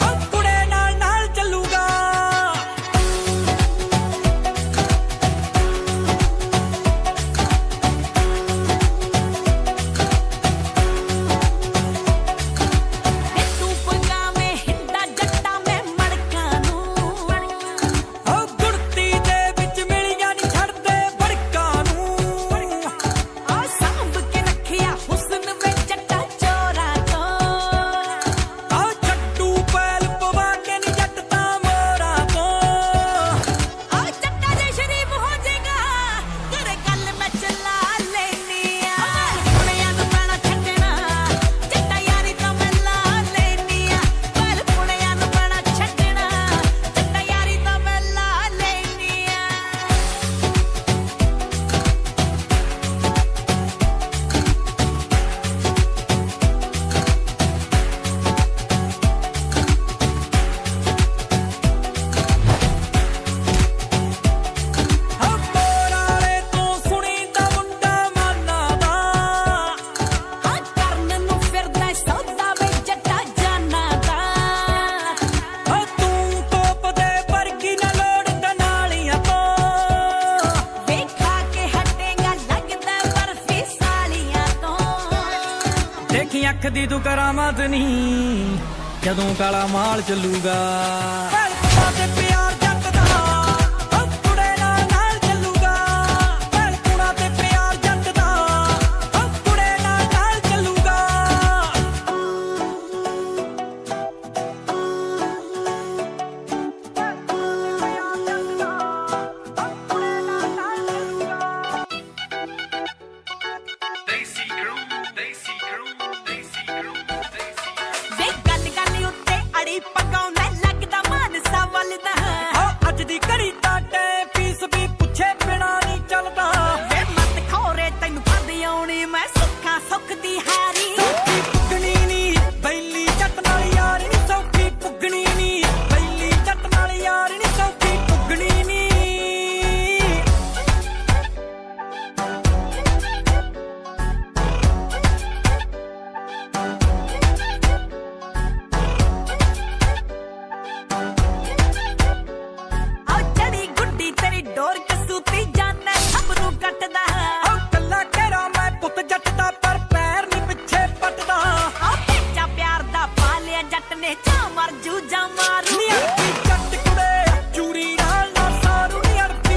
ਓ ਕੁੜੇ ਨਾਲ ਚੱਲੂਗਾ ਤੇ ਤੂੰ ਪੰਗਾਵੇਂ ਹਿੰਦਾ ਜੱਟਾ ਮੈਂ ਮੜਕਾਂ ਨੂੰ ਓ ਗੁੜਤੀ ਦੇ ਵਿੱਚ ਮਿਲੀਆਂ ਨੀ ਛੱਡਦੇ ਬੜਕਾਂ ਨੂੰ ਆ ਸਾਂਭ ਕੇ ਰੱਖਿਆ ਹੁਸਨ ਵੇ ਜੱਟਾ ਚੋਰਾਂ ਤੋਂ ਆ ਛੱਡੂ ਪੈਲ ਪਵਾ ਕੇ ਨੀ ਜੱਟ ਤਾਂ ਮੋਰਾਂ ਤੋਂ ਆ ਜੱਟਾ ਜੇ ਸ਼ਰੀਫ ਹੋ ਜਾਏਗਾ ਤੇਰੇ ਗੱਲ ਮੈਂ ਚਲਾ ਲੈਨੀ ਆ ਪੁਣਿਆਂ ਨੂੰ ਪੈਣਾ ਛੱਡਣਾ ਜੱਟਾ ਯਾਰੀ ਤਾਂ ਮੈਂ ਲਾ ਲੈਨੀ ਆ ਪਰ ਪੁਣਿਆਂ ਨੂੰ ਪੈਣਾ ਛੱਡਣਾ ਜੱਟਾ ਯਾਰੀ ਤਾਂ ਮੈਂ ਲਾ ਲੈਨੀ ਆ ਓ ਮੋਰਾਲੇ ਤੋਂ ਸੁਣੀ ਦਾ ਮੁੰਡਾ ਮਾਨਾ ਦਾ ਆ ਕਰਨ ਨੂੰ ਫਿਰਦਾ ਸੌਦਾ ਵੇ ਜੱਟਾ ਜਾਨਾ ਦਾ ਓ ਤੂੰ ਤੋਪ ਦੇ ਵਰਗੀ ਨਾ ਲੋੜ ਦਨਾਲੀਆਂ ਤੋਂ ਵੇਖਾ ਕੇ ਹਟੇਗਾ ਲੱਗਦਾ ਬਰਫੀ ਸਾਲੀਆਂ ਤੋਂ ਦੇਖੀ ਅੱਖ ਦੀ ਤੂੰ ਕਰਾਮਾਤ ਨਹੀਂ ਜਦੋਂ ਕਾਲਾ ਮਾਲ ਚੱਲੂਗਾ ਭੈਣਾਂ ਤੇ ਪਿਆਰ ਜੱਟ ਦਾ ਓ ਕੁੜੇ ਨਾਲ ਚੱਲੂਗਾ ਭੈਣਾਂ ਤੇ ਪਿਆਰ ਜੱਟ ਦਾ ਓ ਕੁੜੇ ਨਾਲ ਚੱਲੂਗਾ Daisy Crew, Daisy Crew, Daisy Crew, Daisy Crew. ਵੇ ਗੱਲ ਗੱਲ ਉੱਤੇ ਅੜੀ ਪਕਾਉਂਦਾ ਲੱਗਦਾ ਮਾਨਸਾ ਵੱਲ ਦਾ ਓ ਅੱਜ ਦੀ ਘੜੀ ਦਾ ਟਾਈਮ ਪੀਸ ਵੀ ਪੁੱਛੇ ਬਿਨਾ ਨਹੀਂ ਚੱਲਦਾ ਵੇ ਮਤ ਖੋਰੇ ਤੈਨੂੰ ਫੜ ਆਉਣੀ ਮੈਂ ਸੁੱਖਾਂ ਸੁੱਖ ਦੀ ਹਾਰੀ ਸੌਖੀ ਪੁੱਗਣੀ ਨੀ ਬੈਲੀ ਜੱਟ ਨਾਲ ਯਾਰ ਨੀ ਸੌਖੀ ਪੁੱਗਣੀ ਨੀ ਬੈਲੀ ਜੱਟ ਨਾਲ ਯਾਰ ਨੀ ਸੌਖੀ ਪੁੱਗਣੀ ਨੀ ਆ ਚੜੀ ਗੁੱਡੀ ਤੇਰੀ ਡੋਰ ਕਸੂਤੀ ਜਾਨਾ ਸਭ ਨੂੰ ਕੱਟਦਾ ਓ ਕੱਲਾ ਘੇਰਾ ਮੈਂ ਪੁੱਤ ਜੱਟ ਦਾ ਪਰ ਪੈਰ ਨੀ ਪਿੱਛੇ ਪੱਟਦਾ ਆ ਭੇਜਾ ਪਿਆਰ ਦਾ ਪਾ ਲਿਆ ਜੱਟ ਨੇ ਚਾ ਮਰ ਜੂ ਜਾ ਮਾਰੂ ਨੀ ਅੜਦੀ ਜੱਟ ਕੁੜੇ ਚੂੜੀ ਨਾਲ ਨਾ ਸਾਰੂ ਨੀ ਅੜਦੀ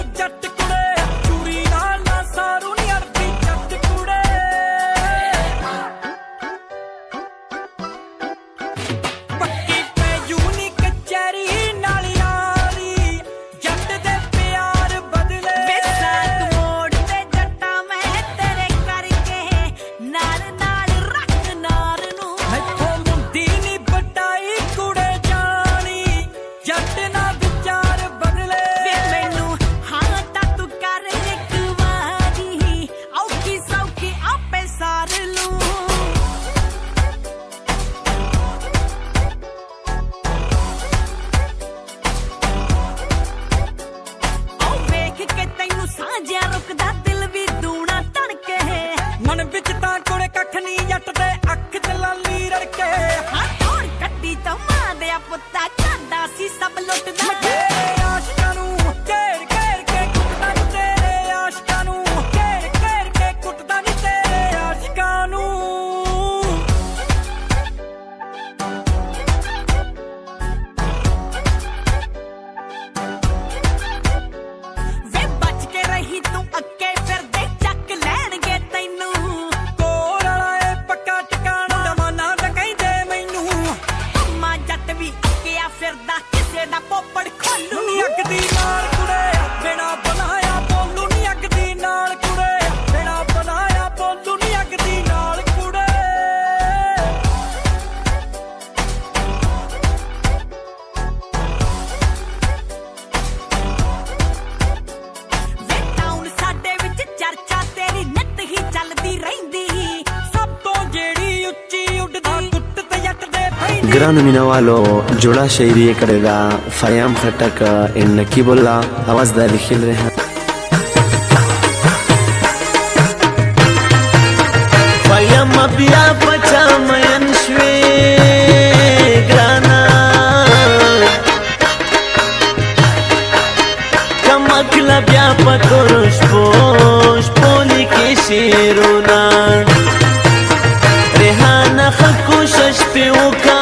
ਲੁੱਟਦਾ ਤੇਰੇ ਆਸ਼ਕਾਂ ਨੂੰ ਘੇਰ ਘੇਰ ਕੇ ਕੁੱਟਦਾ ਨੀ ਤੇਰੇ ਆਸ਼ਕਾਂ ਨੂੰ ਘੇਰ ਘੇਰ ਕੇ ਕੁੱਟਦਾ ਨੀ ਤੇਰੇ ਆਸ਼ਕਾਂ ਨੂੰ ਵੇ ਬਚ ਕੇ ਰਹੀ ਤੂੰ ਅੱਗੇ ਫਿਰਦੇ ਚੱਕ ਲੈਣਗੇ ਤੈਨੂੰ ਕੋਲ ਵਾਲਾ ਏ ਪੱਕਾ ਟਿਕਾਣਾ ਜਮਾਨਾ ਤਾਂ ਕਹਿੰਦੇ ਮੈਨੂੰ ਮਾਂ ਜੱਟ ਵੀ ਅੱਕਿਆ ਫਿਰਦਾ ਕਿਸੇ ਦਾ ਪੋਪੜ ਖੋਲੂ ਨੀ ਅੱਗ ਦੀ ਨਾਲ ਕੁੜੇ ਬਿਨਾ ਬੁਲਾਇਆ ਬੋਲੂ ਨੀ ਅੱਗ ਦੀ ਨਾਲ ਕੁੜੇ ਬਿਨਾ ਬੁਲਾਇਆ ਬੋਲੂ ਨੀ ਅੱਗ ਦੀ ਨਾਲ ਕੁੜੇ ਵੇ ਟਾਊਨ ਸਾਡੇ ਵਿੱਚ ਚਰਚਾ ਤੇਰੀ ਨਿੱਤ ਹੀ ਚੱਲਦੀ ਰਹਿੰਦੀ ਸਭ ਤੋਂ ਜਿਹੜੀ ਉੱਚੀ ਉੱਡਦੀ ਗੁੱਟ ਤੇ ਜੱਟ ਦੇ ਪੈਂਦੀ ګرانو مینوالو جوړه شاعري کړې ده فیام خټک ان نقیب الله اواز د لیکل ریحان فیام بیا پچا مین شوي ګرانا کمکلا بیا پتورش پوش پولی کې شیرونا ریحانه خکوشش پی وکا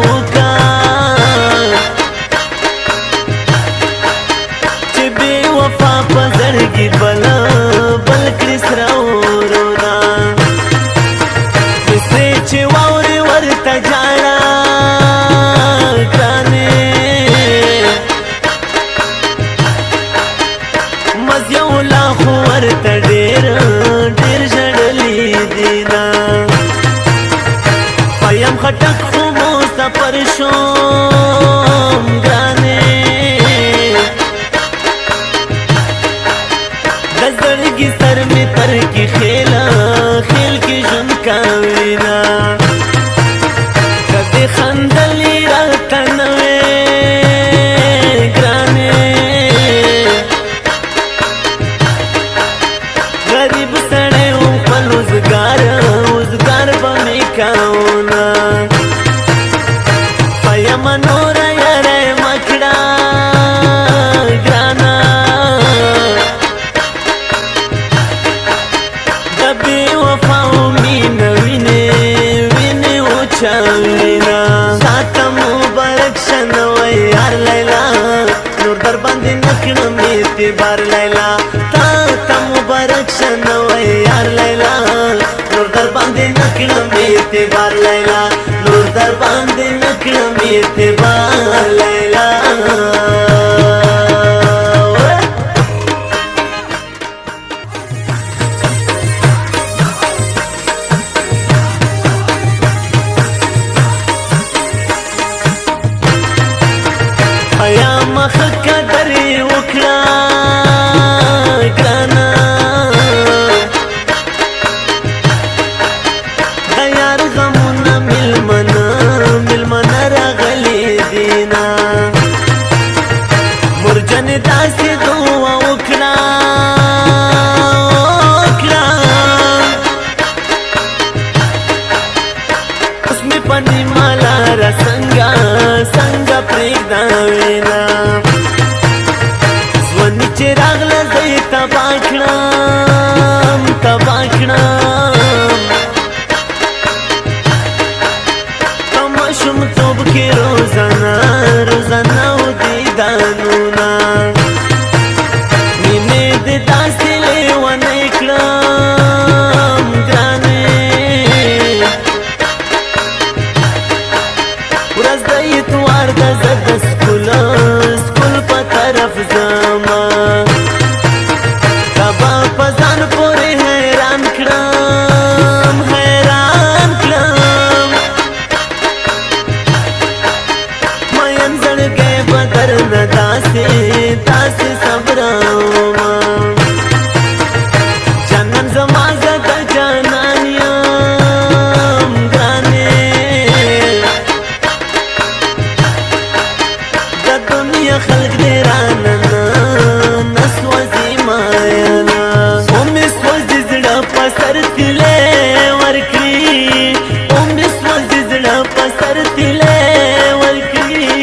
وکا چې بی وفا په زړګي بل کړي سره ورونا دسې چې واورې ورته جاړه ګرانې مزیو لا خو ورته ډېر ډېر ژړلي دینا فیم خټک خو مو سفر شوم ګرانې د زړګي سر مې تر کې خیلا خیل کې ژوند کاوینا کدې خندلې راته نه وې ګرانې غریب سړی و خپل روزګار به مې کاونا فیم نوره یاره مه کړه ګرانه د بې وفاو مینه وینې وچاوینا تاته مبارک شه نوی یار لیلا نور در باندې نه کړم اعتبار لیلا تاته مبارک شه نوی یار لیلا نور در باندې نه کړم اعتبار لیلا نور در باندې نه کړم اعتبار لیلا حیا مخ قدر وکړه ګرانه د یار غمونه ملمنه راغلي دینا مرجن داسې دعا وکړه اوس مې په نیمه لاره څنګه پرېږده وینا ژوند چې راغله زه یې تباه کړم په ماشومتوب کې روزانه و دیدانونه مینې دې داسې لیونی کړم ګرانې ورځ د اتوار ده زه د سکول په طرف ځمه سبا په ځان پورې حیران کړم مین زړګی به درنه داسې صبرومه جانان زما زه د جانان یم ګرانې د دنیا خلق دې رانه نه سوځي ماینا او مې سوځي زړه په سر تلې ورکړي او مې سوځي زړه په سر تلې ورکړي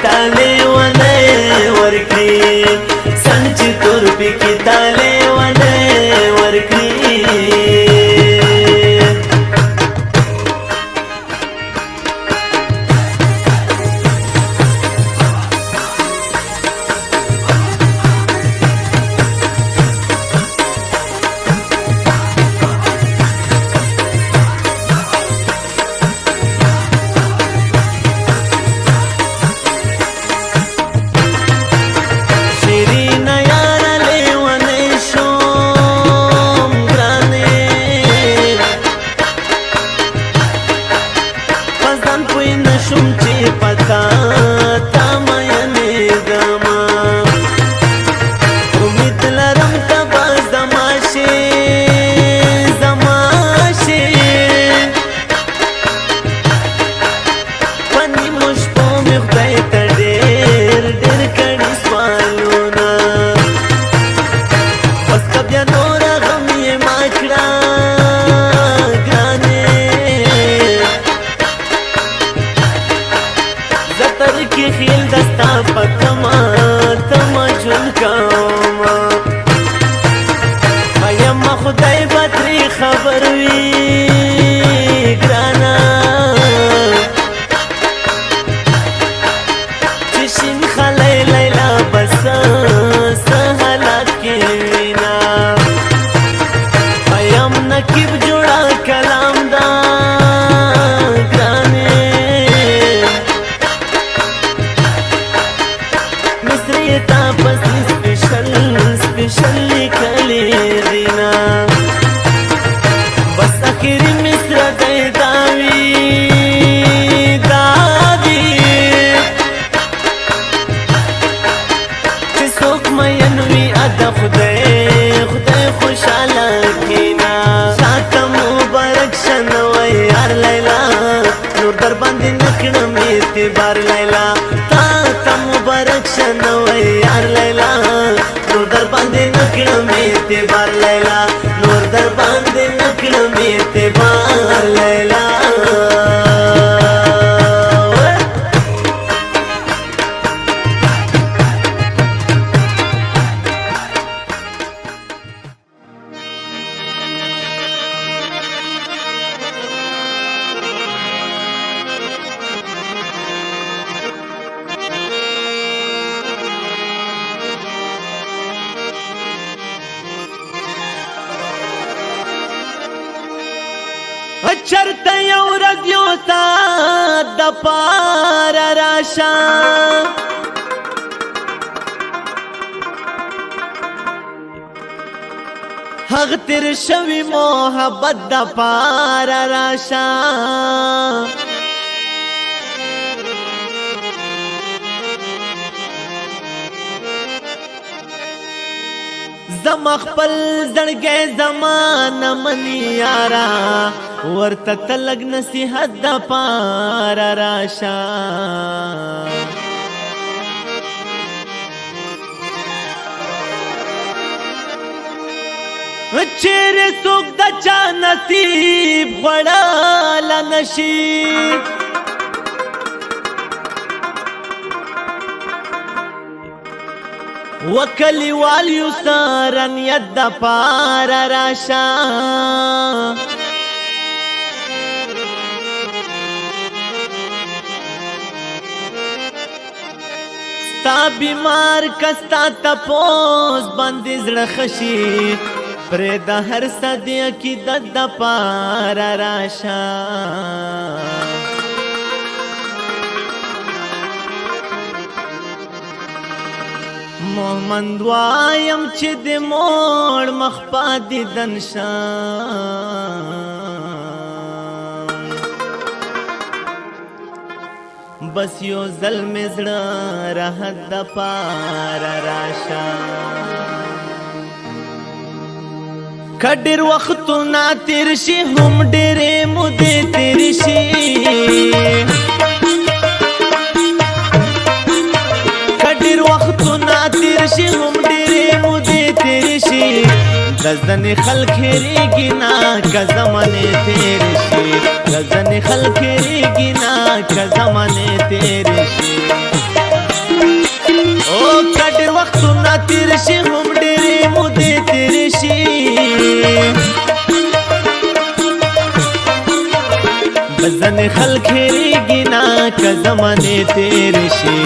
تاله ونه ورکړي سنچ تور پکې تاله ونه ورکړي خیل دستا پتما تما جون کاما ایم خدای بدری خبر وی گرانا چشین خلی لیلا بسا سحالات کی وینا ایم نکیب جوڑا کلام دا سپیشل کلی دینا بس اخیری مصر دی داوی دادی چه سوک مینوی ادا خدای خوشحالا کینا شاعتا مبارک شنوی یار لیلا نور در باندی نکنم اعتبار لیلا تا مبارک شنوی یار لیلا نور در باندې نکړم اعتبار لیلا نور در باندې نکړم اعتبار لیلا چرته یو ورځ یو ساعت د پاره راشه هغه تیر شوی محبت د پاره راشه زما خپل زړګی زمانه منی یارا ورته تلګ نصیحت د پاره راشه چیرې څوک د چا نصیب غوړاله نشي وکلیوال یو سره نیت د پاره راشه ستا بیمار کستا تپوس باندې زړه خشي پرې د هر صدې عقیدت د پاره راشه مومند وایم چې د موړ مخ پاتې دنشان بس یو ځل مې زړه راحت د پاره راشه که ډېر وختونه تېر شي هم ډېرې مودې تېرې شي تیر شي هم ډېرې مودې تېرې شي د ځنې خلک هېرېږي نه که زمانې تېرې شي د ځنې خلک هېرېږي نه که زمانې تېرې شي او کډر وختونه تیر شي هم ډېرې مودې تیرې شي ځنې خلک هېرېږي نه که زمانې تېرې شي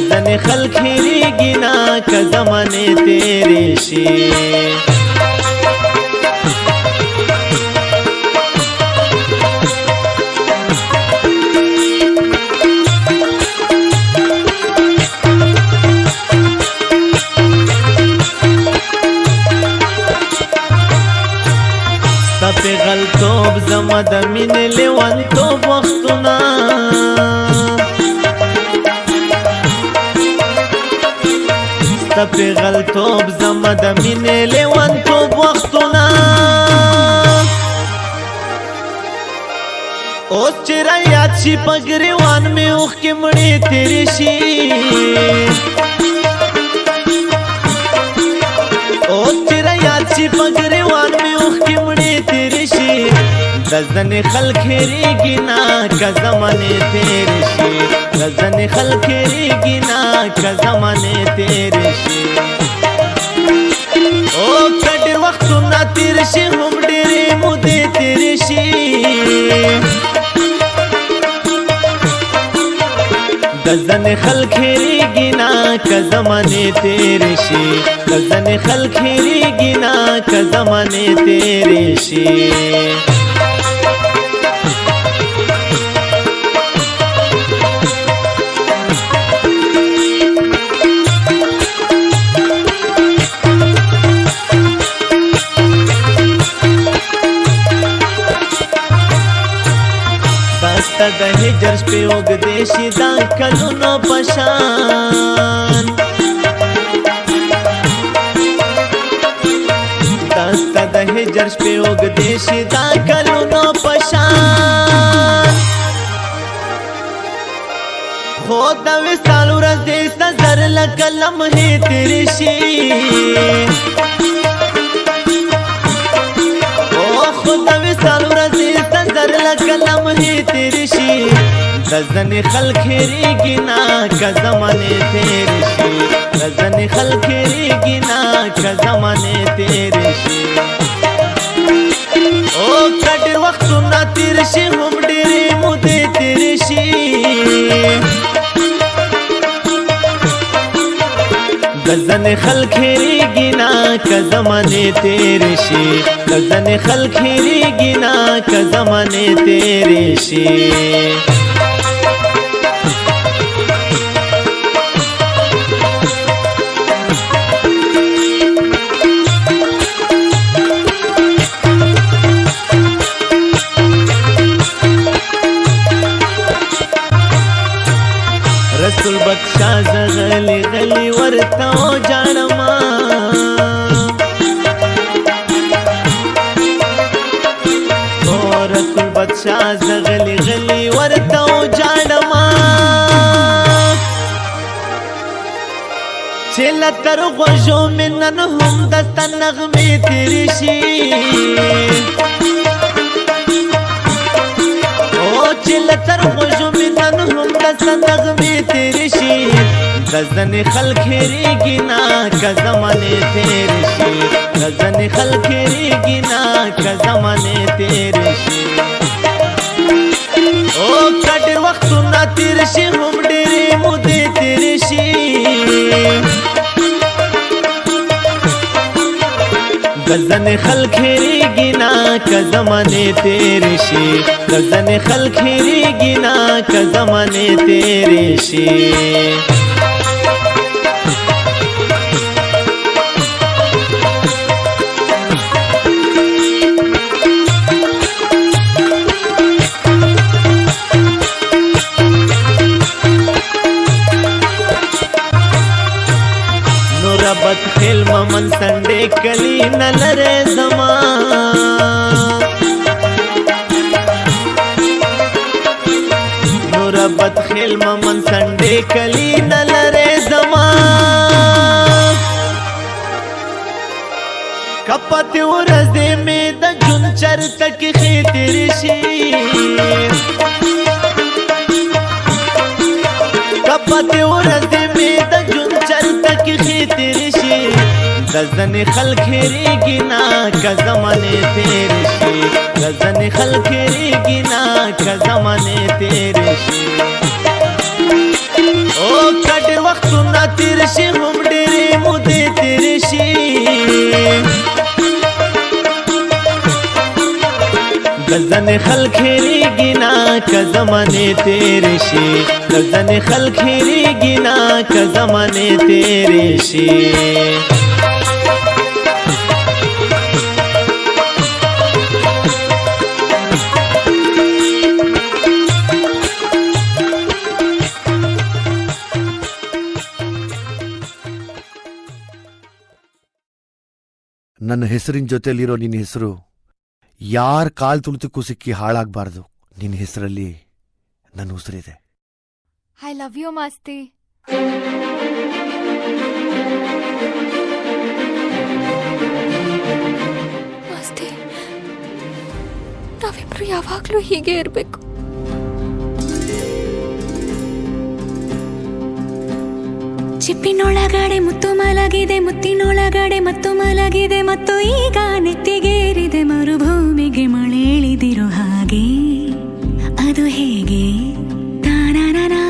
ځنې خلک هېرېږي نه که زمانې تېرې شي ستا غلطوب زما د مینې لیونتوب وختونه ستا غلطوب زما د مینې لیونتوب وختونه اوس چې رایاد شي په ګریوان مې اوښکې مړې تېرې شي اوس چې رایاد شي په ګریوان مې اوښکې مړې تېرې شي د ځنې خلک هېرېږي نه که زمانې تېرې شي د ځنې خلک هېرېږي نه که زمانې تېرې شي او که ډېر وختونه تېر شي هم ډېرې مودې تېرې شي د ځنې خلک هېرېږي نه که زمانې تېرې شي د ځنې خلک هېرېږي نه که زمانې تېرې شي ستا د هجر شپې اوږدې شي دا کلونو په شان ستا د هجر شپې اوږدې شي دا کلونو په شان خو د وصال ورځې ستا زر لکه لمحې تېرې شي خو د وصال ورځې ستا زر لکه لمحې تېرې شي د ځنې خلک هېرېږي نه که زمانې تېرې شي د ځنې خلک هېرېږي نه که زمانې تېرې شي او که ډېر وختونه تېر شي هم ډېرې مودې تېرې شي د ځنې خلک هېرېږي نه که زمانې تېرې شي د ځنې خلک هېرېږي نه که زمانې تېرې شي رسول بخشا زغلی غلی ورته وجاړما او رسول بخشا زغلی غلی ورته وجاړما چې لتر غوږو مې نن هم دسته نغمې تېرې شي چې لتر غوږو مې نن هم دسته نغمې تېرې شي د ځنې خلک هېرېږي نه که زمانې تېرې شي د ځنې خلک هېرېږي نه که زمانې تېرې شي او که ډېر وختونه تېر شي هم ډېرې مودې تېرې شي د ځنې خلک هېرېږي نه که زمانې تېرې شي د ځنې خلک هېرېږي نه که زمانې تېرې شي بد خیل ممن سنډې کلی نه لرې زما نور بد خیل ممن سنډې کلی نه لرې زما کپته ورځې مې د جون چرته کې خې تیرې شي کپته ورځې مې د جون چرته تیرے شي غزن خلخيريږي نا که زمانه تیرے شي غزن خلخيريږي نا که زمانه تیرے شي او کډر وختونه تیر شي هم ډېرې مودې تیرې شي غزن خلخيريږي نا که زمانه تیرې شي غزن خلخيريږي نا که زمانه تیرې شي ನನ್ನ ಹೆಸರಿನ ಜೊತೆಲಿರೋ ನಿನ್ನ ಹೆಸರು ಯಾರ ಕಾಲ್ ತುಳಿತಕ್ಕೂ ಸಿಕ್ಕಿ ಹಾಳಾಗಬಾರ್ದು. ನಿನ್ನ ಹೆಸರಲ್ಲಿ ನನ್ನ ಉಸಿರಿದೆ. I love you Masti. Masti, ನಾವಿಬ್ರು ಯಾವಾಗ್ಲೂ ಹೀಗೆ ಇರಬೇಕು. ಚಿಪ್ಪಿನೊಳಗಡೆ ಮುತ್ತು ಮಲಗಿದೆ, ಮುತ್ತಿನೊಳಗಡೆ ಮತ್ತು ಮಲಗಿದೆ, ಮತ್ತು ಈಗ ನೆತ್ತಿಗೇರಿದೆ ಮರುಭೂಮಿಗೆ ಮಳೆ ಇಳಿದಿರೋ ಹಾಗೆ. ಅದು ಹೇಗೆ ತಾನಾನಾ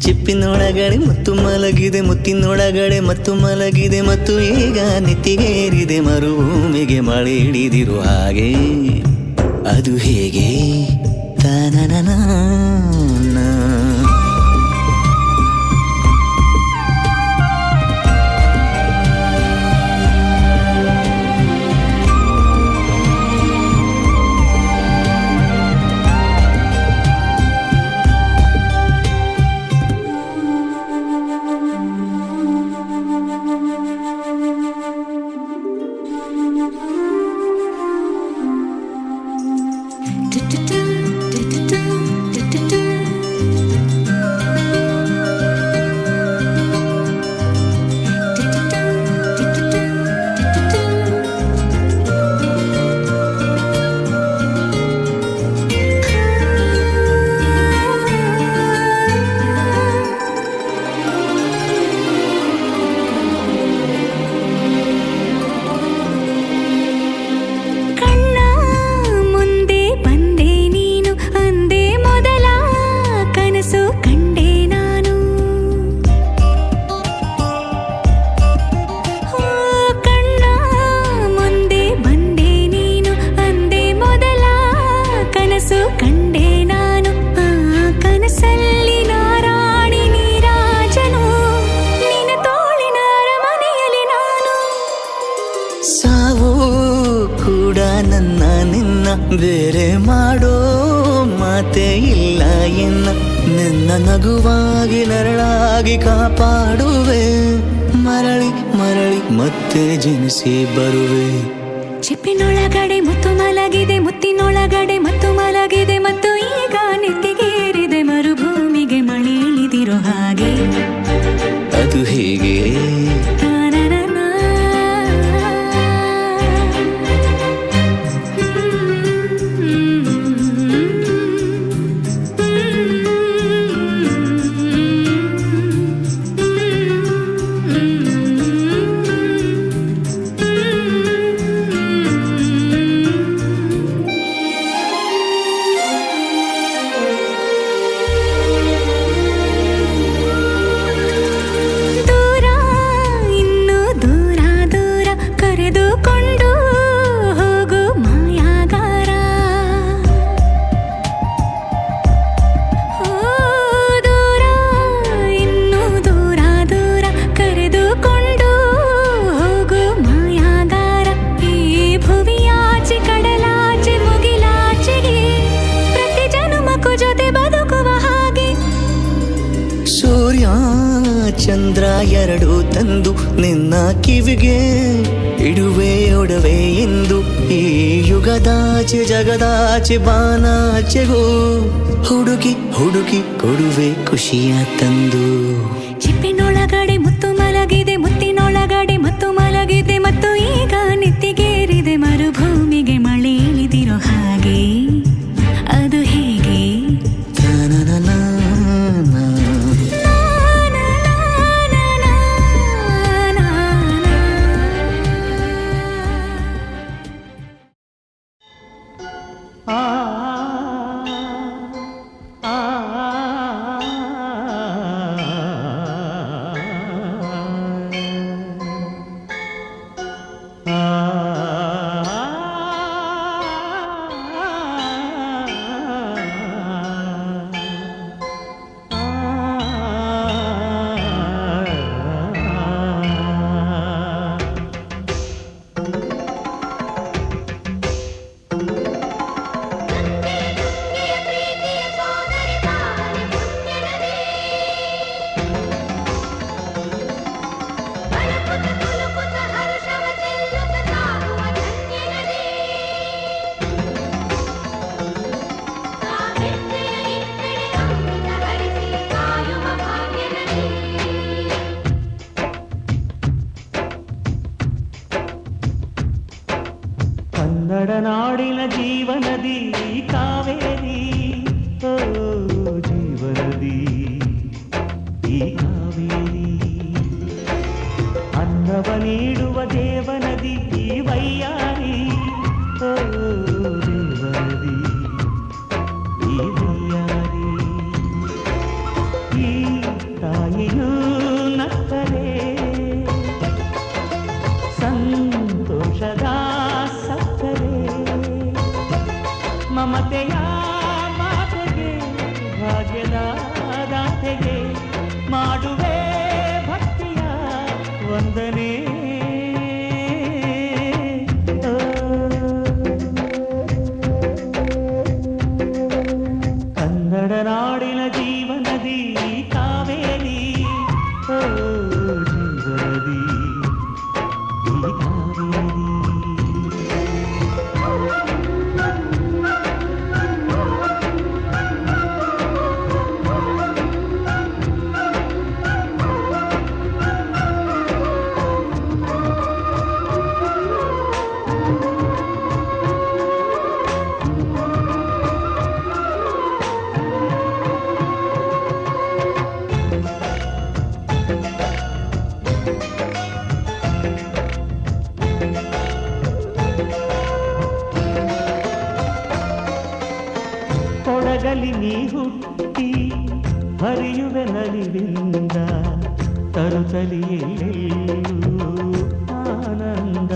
ಚಿಪ್ಪಿನೊಳಗಡೆ ಮುತ್ತು ಮಲಗಿದೆ, ಮುತ್ತಿನೊಳಗಡೆ ಮತ್ತು ಮಲಗಿದೆ, ಮತ್ತು ಈಗ ನೆತ್ತಿಗೇರಿದೆ ಮರುಭೂಮಿಗೆ ಮಳೆ ಹಿಡಿದಿರು ಹಾಗೆ. ಅದು ಹೇಗೆ ತಾನನನ ಬೇರೆ ಮಾಡೋ ಮಾತೆ ಇಲ್ಲ ಎನ್ನ. ನಿನ್ನ ನಗುವಾಗಿ ನರಳಾಗಿ ಕಾಪಾಡುವೆ, ಮರಳಿ ಮರಳಿ ಮತ್ತೆ ಜನಿಸಿ ಬರುವೆ. ಚಿಪ್ಪಿನೊಳಗಡೆ ಮುತ್ತು ಮಲಗಿದೆ, ಮುತ್ತಿನೊಳಗಡೆ ಮತ್ತು ಮಲಗಿದೆ, ಮತ್ತು ಈಗ ನೆತ್ತಿಗೇರಿದೆ ಮರುಭೂಮಿಗೆ ಮಳೆ ಇಳಿದಿರೋ ಹಾಗೆ. ಅದು ಹೇಗೆ ಚಂದ್ರ ಎರಡು ತಂದು ನಿನ್ನ ಕಿವಿಗೆ ಇಡುವೆ ಒಡವೆ ಎಂದು. ಈ ಯುಗದಾಚೆ ಜಗದಾಚೆ ಬಾನಾಚೆಗೂ ಹುಡುಕಿ ಹುಡುಕಿ ಕೊಡುವೆ ಖುಷಿಯ ತಂದು. ಚಿಪ್ಪಿನೊಳಗಡೆ ಮುತ್ತು ಮಲಗಿದೆ, ಮುತ್ತಿನೊಳಗಡೆ ಮತ್ತು ಮಲಗಿದೆ, ಮತ್ತು ಈಗ ನೆತ್ತಿಗೇರಿದೆ ಮರುಭೂಮಿ ಕನ್ನಡ ನಾಡಿನ ಜೀವನದಿ ಕಾವೇರಿ, ಓ ಜೀವನದಿ ಈ ಕಾವೇರಿ, ಅನ್ನವ ನೀಡುವ ದೇವನದಿ ಈ ವೈಯಾರಿ, ಓ ದೇವನದಿ ಈ ವೈಯಾರಿ. ಈ ತಾಯಿಯೂ ನಕ್ಕರೆ ಸಂತೋಷದ ಸಕ್ಕರೆ, ಮಮತೆಯ ಮಾತೆಗೆ ಭಾಗ್ಯದ ದಾತೆಗೆ ಮಾಡುವೆ ಭಕ್ತಿಯ ವಂದನೆ. ಕನ್ನಡ ನಾಡಿನ ಜೀವನದಿ ಕಾವೇರಿ, ಓ ಜೀವನದಿ ಈ ಕಾವೇರಿ. ಕೊಡಗಲಿ ನೀ ಹುಟ್ಟಿ ಹರಿಯುವೆ ನಲಿವಿಂದ, ತರುತ್ತಲಿಯೆಲ್ಲೂ ಆನಂದ.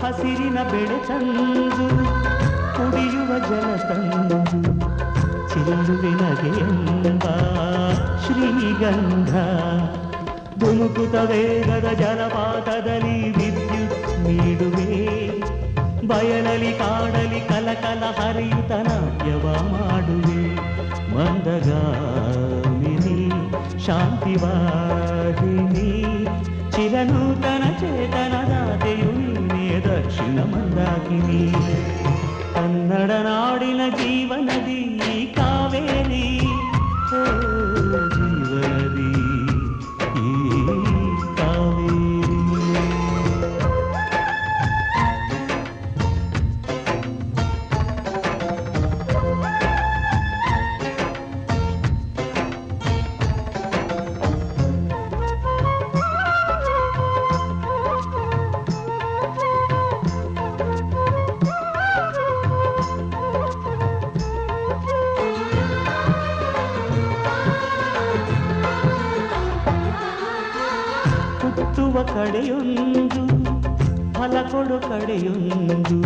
ಹಸಿರಿನ ಬೆಳೆ ತಂದು ಕುಡಿಯುವ ಜಲ ತಂದು ಚೆಲ್ಲುವೆ ನಗೆಯೆಂಬ ಶ್ರೀಗಂಧ. ಧುಮುಕುತ ವೇಗದ ಜಲಪಾತದಲ್ಲಿ ವಿದ್ಯುತ್ ನೀಡುವೆ, ಬಯಲಲಿ ಕಾಡಲಿ ಕಲಕಲ ಹರಿಯುತ ನಾಟ್ಯವ ಮಾಡುವೆ. ಮಂದಗಾಮಿನಿ ಶಾಂತಿವಾಹಿನಿ, ಚಿರನೂತನ ಚೇತನದಾತೆಯು ನೀನೇ ದಕ್ಷಿಣ ಮಂದಾಕಿನಿ. ಕನ್ನಡ ನಾಡಿನ ಜೀವನದಿ ಕಾವೇರಿ, ಓ ಜೀವನದಿ ಈ ಕಾವೇರಿ. ಹುಟ್ಟುವ ಕಡೆಯೊಂದು ಫಲ ಕೊಡು ಕಡೆಯೊಂದು,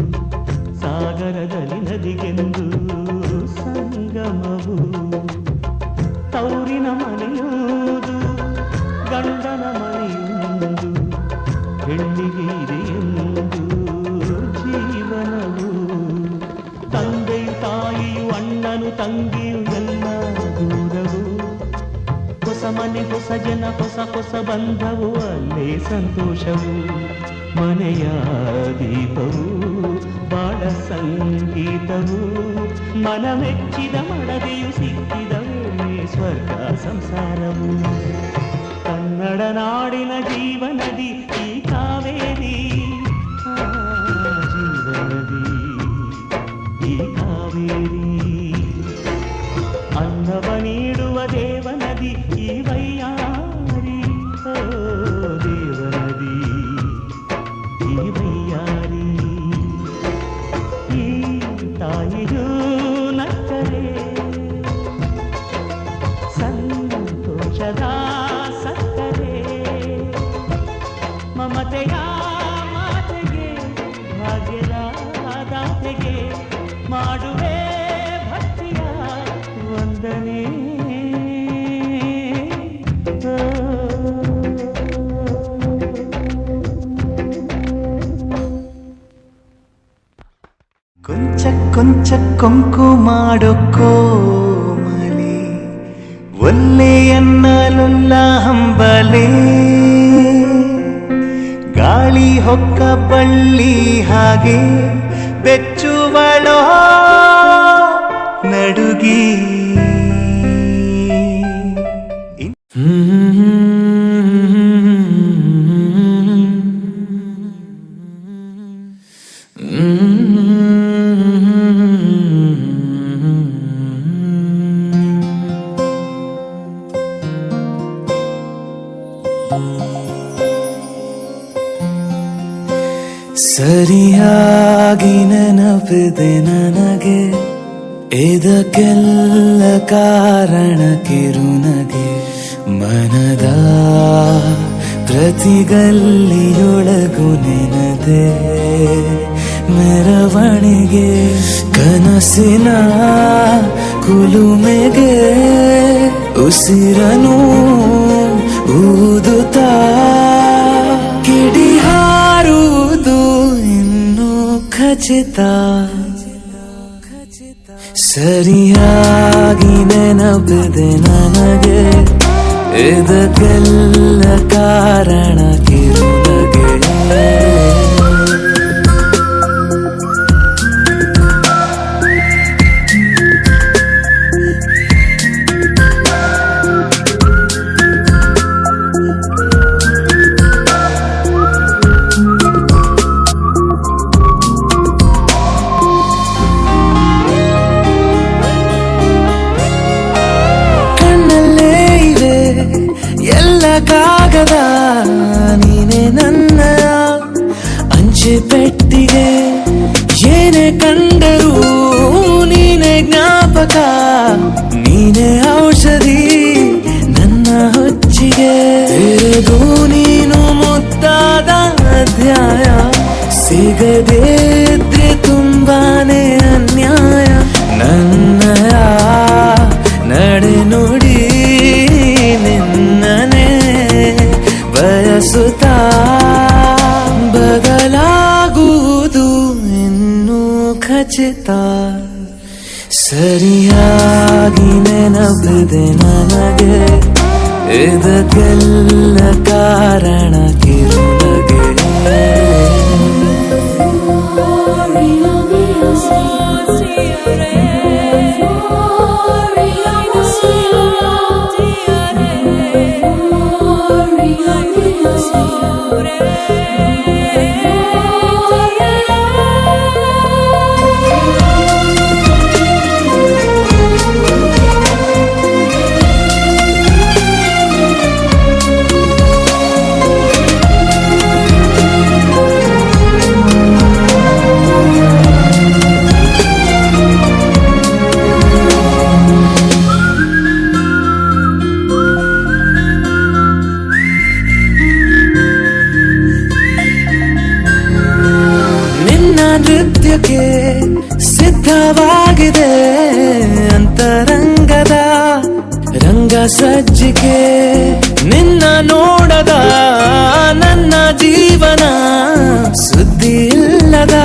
ಸಾಗರದಲ್ಲಿ ನದಿಗೆಂದು ಸಂಗಮವು. ತೌರಿನ ಮನೆಯುವುದು ಗಂಡನ ಮನೆಯೊಂದು, ಹೆಣ್ಣಿಗೆ ಇದೆಯೆಂದು ಜೀವನವು. ತಂದೆಯು ತಾಯಿಯು ಅಣ್ಣನು ತಂಗಿಯು ಎಲ್ಲ ದೂರವು, ಹೊಸ ಮನೆ ಹೊಸ ಜನ ಹೊಸ ಹೊಸ ಬಂಧವು, ಅಲ್ಲೇ ಸಂತೋಷವು. ಮನೆಯ ದೀಪವು ಬಾಳ ಸಂಗೀತವು, ಮನ ಮೆಚ್ಚಿದ ಮಡದೆಯು ಸಿಕ್ಕಿದ ವೇಳೆ ಸ್ವರ್ಗ ಸಂಸಾರವು. ಕನ್ನಡ ನಾಡಿನ ಜೀವನದಿ ಈ ಕಾವೇರಿ, ಜೀವನದಿ ಈ ಕಾವೇರಿ. ಅನ್ನವ ನೀಡುವ ದೇವನದಿ ಈ ವೈಯಾರಿ, ಓ ದೇವನದಿ ಈ ವೈಯಾರಿ. ಈ ತಾಯಿಯೂ ನಕ್ಕರೆ ಸಂತೋಷದ ಸಕ್ಕರೆ, ಮಮತೆಯ ಮಾತೆಗೆ ಭಾಗ್ಯದ ದಾತೆಗೆ ಮಾಡುವೆ ಭಕ್ತಿಯ ವಂದನೆ. ಕೊಂಚ ಕೊಂಚ ಕೊಂಕು ಮಾಡೋ ಕೋಮಲೆ, ಒಲ್ಲೆಯನ್ನಲುಲ್ಲ ಹಂಬಲೆ. ಗಾಳಿ ಹೊಕ್ಕ ಬಳ್ಳಿ ಹಾಗೆ ಬೆಚ್ಚುವಳೋ ನಡುಗಿ. ಸರಿಯಾಗಿ ನೆನಪಿದೆ ನನಗೆ ಇದಕ್ಕೆಲ್ಲ ಕಾರಣ ಕಿರುನಗೆ ಮನದ ಪ್ರತಿಗಲ್ಲಿಯೊಳಗು ನೆನದೆ ಮೆರವಣಿಗೆ ಕನಸಿನ ಕುಲುಮೆಗೆ ಉಸಿರನು ಊದುತ್ತಾ ಕಿಡಿ ಹಾರುವುದು ಇನ್ನೂ ಖಚಿತ ಸರಿಯಾಗಿ ನೆನಪಿದೆ ನನಗೆ ಇದಕ್ಕೆಲ್ಲ ಕಾರಣ ಕಿರುನಗೆ ಕಾಗದ ನೀನೆ ನನ್ನ ಅಂಚೆ ಪೆಟ್ಟಿಗೆ ಏನೇ ಕಂಡರೂ ನೀನೆ ಜ್ಞಾಪಕ ನೀನೆ ಔಷಧಿ ನನ್ನ ಹೊಚ್ಚಿಗೆ ತೆರೆದು ನೀನು ಮುದ್ದಾದ ಅಧ್ಯಾಯ ಸಿಗದೇ ಇದ್ರೆ ತುಂಬಾನೇ ಅನ್ಯಾಯ ನನ್ನಯ ನಡೆ ನುಡಿ ನಿನ್ನನೆ ಬಯಸುತ್ತ ಬದಲಾಗುವುದು ಇನ್ನೂ ಖಚಿತ ಸರಿಯಾಗಿ ನೆನಪಿದೆ ನನಗೆ ಇದಕ್ಕೆಲ್ಲ ಕಾರಣ ಕಿರುನಗೆ ನೃತ್ಯಕ್ಕೆ ಸಿದ್ಧವಾಗಿದೆ ಅಂತರಂಗದ ರಂಗ ಸಜ್ಜಿಕೆ ನಿನ್ನ ನೋಡದ ನನ್ನ ಜೀವನ ಸುದ್ದಿ ಇಲ್ಲದ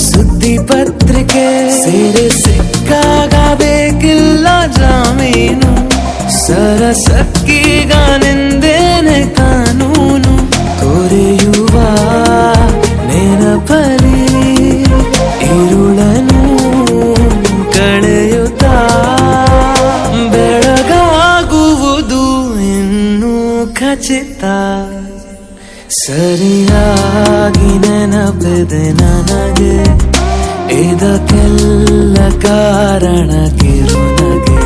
ಸುದ್ದಿ ಪತ್ರಿಕೆ ಸೇರಿ ಸಿಕ್ಕಾಗ ಬೇಕಿಲ್ಲ ಜಾಮೀನು ಸರಸಕ್ಕೀಗ ನಿಂದೇನೆ ಕಾನೂನು ಕೊರೆಯುವ ನೆನಪಲಿ ഇരുളനു ಕಳೆಯುತ್ತ ಬೆಳಗಾಗುವುದು ಇನ್ನೂ ಖಚಿತ ಸರಿಯಾಗಿ ನೆನಪಿದೆ ನನಗೆ ಇದಕ್ಕೆಲ್ಲ ಕಾರಣ ಕಿರುನಗೆ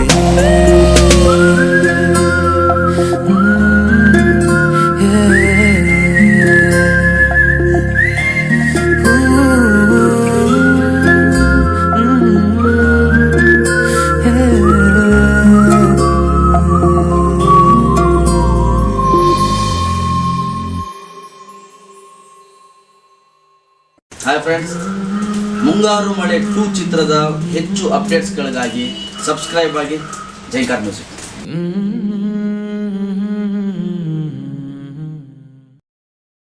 ಹಾಯ್ ಫ್ರೆಂಡ್ಸ್, ಮುಂಗಾರು ಮಳೆ 2 ಚಿತ್ರದ ಹೆಚ್ಚು ಅಪ್ಡೇಟ್ಸ್ಗಳಿಗಾಗಿ ಸಬ್ಸ್ಕ್ರೈಬ್ ಆಗಿ ಜೈಕಾರ್ ಮ್ಯೂಸಿಕ್.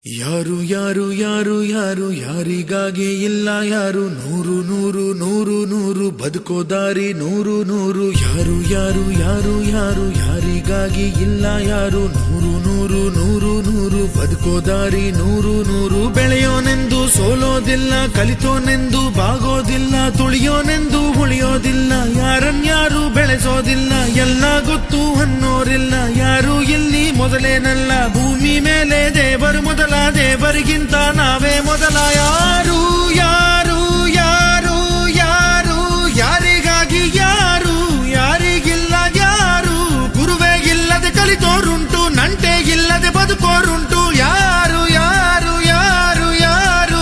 ಯಾರು ಯಾರು ಯಾರು ಯಾರು ಯಾರಿಗಾಗಿ ಇಲ್ಲ ಯಾರು ನೂರು ನೂರು ನೂರು ನೂರು ಬದುಕೋ ದಾರಿ ನೂರು ನೂರು ಯಾರು ಯಾರು ಯಾರು ಯಾರು ಯಾರಿಗಾಗಿ ಇಲ್ಲ ಯಾರು ನೂರು ನೂರು ನೂರು ನೂರು ಬದುಕೋ ದಾರಿ ನೂರು ನೂರು ಬೆಳೆಯೋನೆಂದು ಸೋಲೋದಿಲ್ಲ ಕಲಿತೋನೆಂದು ಬಾಗೋದಿಲ್ಲ ತುಳಿಯೋನೆಂದು ಉಳಿಯೋದಿಲ್ಲ ಯಾರನ್ಯಾರು ಬೆಳೆಸೋದಿಲ್ಲ ಎಲ್ಲ ಗೊತ್ತು ಅನ್ನೋರಿಲ್ಲ ಯಾರು ಇಲ್ಲಿ ಮೊದಲೇನಲ್ಲ ಭೂಮಿ ಮೇಲೆ ದೇವರು ಮೊದಲ ದೇವರಿಗಿಂತ ನಾವೇ ಮೊದಲ ಯಾರು ಯಾರು ಯಾರು ಯಾರು ಯಾರಿಗಾಗಿ ಯಾರು ಯಾರಿಗಿಲ್ಲ ಯಾರು ಗುರುವೇ ಇಲ್ಲದೆ ಕಲಿತೋರುಂಟು ನಂಟೆ ಇಲ್ಲದೆ ಬದುಕೋರುಂಟು ಯಾರು ಯಾರು ಯಾರು ಯಾರು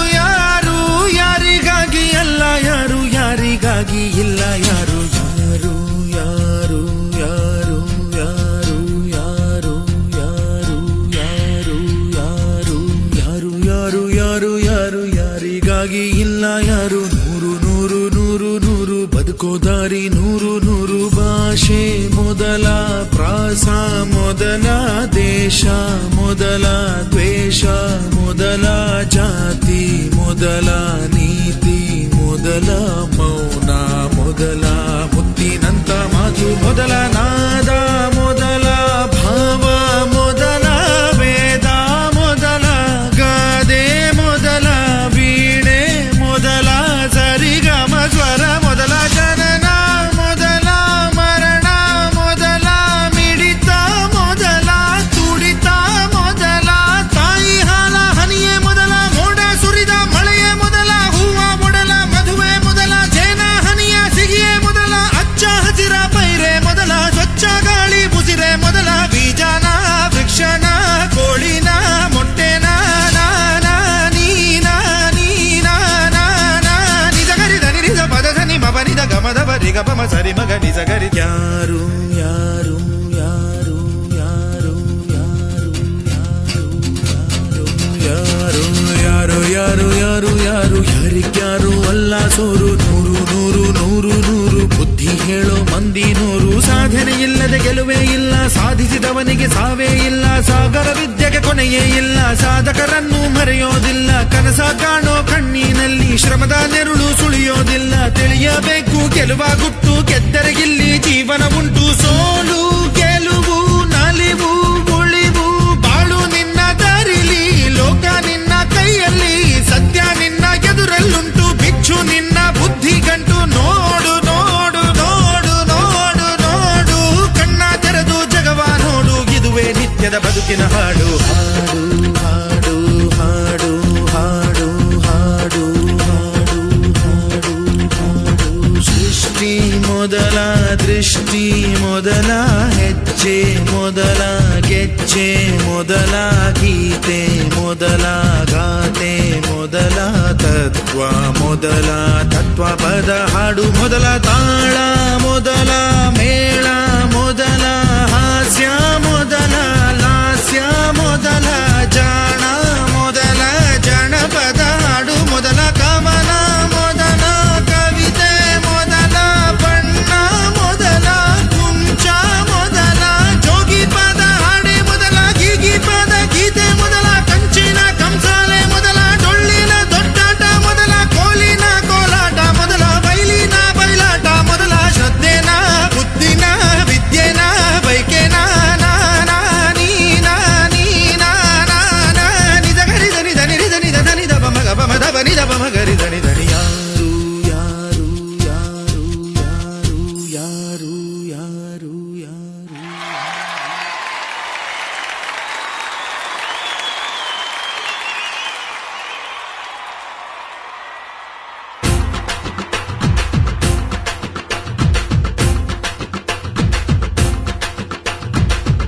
ಯಾರಿಗಾಗಿ ಇಲ್ಲ ಯಾರು ನೂರು ನೂರು ನೂರು ನೂರು ಬದುಕೋ ದಾರಿ ನೂರು ನೂರು ಭಾಷೆ ಮೊದಲ ಪ್ರಾಸ ಮೊದಲ ದೇಶ ಮೊದಲ ದ್ವೇಷ ಮೊದಲ ಜಾತಿ ಮೊದಲ ನೀತಿ ಮೊದಲ ಮೌನ ಮೊದಲ ಮುತ್ತಿನಂತ ಮಾತು ಮೊದಲ ನಾದ ಮೊದಲ ಭಾವ ಮೊದಲ ವೇದ ಮೊದಲ ಗಾದೆ ಮೊದಲ ವೀಣೆ ಮೊದಲ ಸರಿಗಮ ಸ್ವರ ಮೊದಲ ಜನನ ಮೊದಲ ಮರಣ ಮೊದಲ ಮಿಡಿತ ಮೊದಲ ತುಡಿತ ಮೊದಲ ತಾಯಿ ಹಾಲ ಹನಿಯೇ ಮೊದಲ ಮೋಡ ಸುರಿದ ಮಳೆಯೇ ಮೊದಲ ಹೂವ ಮೊದಲ ಮದುವೆ ಮೊದಲ ಜೇನ ಹನಿಯ ಸಿಗಿಯೇ ಮೊದಲ ಅಚ್ಚ ಹಸಿರ ಪೈರೆ ಮೊದಲ ಸ್ವಚ್ಛ ಗಾಳಿ ಮುಸಿರೆ ಮೊದಲ ಬೀಜನ ವೃಕ್ಷನ ಕೋಳಿನ ಮೊಟ್ಟೆನ ನಿಜ ಪದ ಸನಿ ಮಬನಿದ ಗಮದ ಬರಿಗ ಪಮ ಸರಿ ಮಗ ನಿಜ ಗರಿ ಯಾರು ಯಾರು ಯಾರು ಯಾರು ಯಾರು ಯಾರು ಯಾರು ಯಾರು ಯಾರು ಯಾರಿಗ್ಯಾರು ಅಲ್ಲ ಸೋರು ನೂರು ನೂರು ನೂರು ನೂರು ಬುದ್ಧಿ ಹೇಳೋ ಮಂದಿ ನೂರು ಸಾಧನೆ ಇಲ್ಲದೆ ಗೆಲುವೇ ಇಲ್ಲ ಸಾಧಿಸಿದವನಿಗೆ ಸಾವೇ ಇಲ್ಲ ಸಾಗರ ವಿದ್ಯೆಗೆ ಕೊನೆಯೇ ಇಲ್ಲ ಸಾಧಕರನ್ನು ಮರೆಯೋದಿಲ್ಲ ಕನಸ ಕಾಣೋ ಕಣ್ಣಿನಲ್ಲಿ ಶ್ರಮದ ನೆರುಳು ಸುಳಿಯೋದಿಲ್ಲ ತಿಳಿಯಬೇಕು ಗೆಲುವ ಗುಟ್ಟು ಗೆದ್ದರೆ ಇಲ್ಲಿ ಜೀವನ ಉಂಟು ಸೋಲು ಗೆಲುವು ನಲಿವು ಉಳಿವು ಬಾಳು ನಿನ್ನ ದಾರಿಲಿ ಲೋಕ ನಿನ್ನ ಕೈಯಲ್ಲಿ ಸತ್ಯ ನಿನ್ನ ಎದುರಲ್ಲುಂಟು ಬಿಚ್ಚು ನಿನ್ನ ಬುದ್ಧಿ ಗಂಟು ನೋಡು ನೋಡು ನೋಡು ನೋಡು ನೋಡು ಕಣ್ಣ ತೆರೆದು ಜಗವ ನೋಡು ಇದುವೇ ನಿತ್ಯದ ಬದುಕಿನ ಹಾಡು ಹಾಡು ಹಾಡು ಹಾಡು ಹಾಡು ಹಾಡು ಹಾಡು ಹಾಡು ಸೃಷ್ಟಿ ಮೊದಲ ದೃಷ್ಟಿ ಮೊದಲ ಹೆಜ್ಜೆ ಮೊದಲ ಗೆಜ್ಜೆ ಮೊದಲ ಗೀತೆ ಮೊದಲ ಗಾತೆ ಮೊದಲ ತತ್ವ ಮೊದಲ ತತ್ವ ಪದ ಹಾಡು ಮೊದಲ ತಾಳ ಮೊದಲ ಮೇಳ ಮೊದಲ ಹಾಸ್ಯ ಮೊದಲ ಲಾಸ್ಯ ಮೊದಲ ಜಾಣ ಮೊದಲ ಜನಪದ ಹಾಡು ಮೊದಲ ಕವನ ಮೊದಲ ಕವಿತೆ ಮೊದಲ ಬಣ್ಣ ಮೊದಲ ಕುಂಚ ಮೊದಲ ಜೋಗಿ ಪದ ಹಾಡೆ ಮೊದಲ ಗೀಗಿ ಪದ ಗೀತೆ ಮೊದಲ ಕಂಚಿನ ಕಂಸಾಲೆ ಮೊದಲ ಡೊಳ್ಳಿನ ದೊಡ್ಡಾಟ ಮೊದಲ ಕೋಲಿನ ಕೋಲಾಟ ಮೊದಲ ಬೈಲಿನ ಬಯಲಾಟ ಮೊದಲ ಶ್ರದ್ಧೆನ ಬುದ್ಧಿನ ವಿದ್ಯೆನ ಬೈಕೆನ ಮಗರಿ ದನಿ ದನಿ ಯಾರು ಯಾರು ಯಾರು ಯಾರು ಯಾರು ಯಾರು ಯಾರು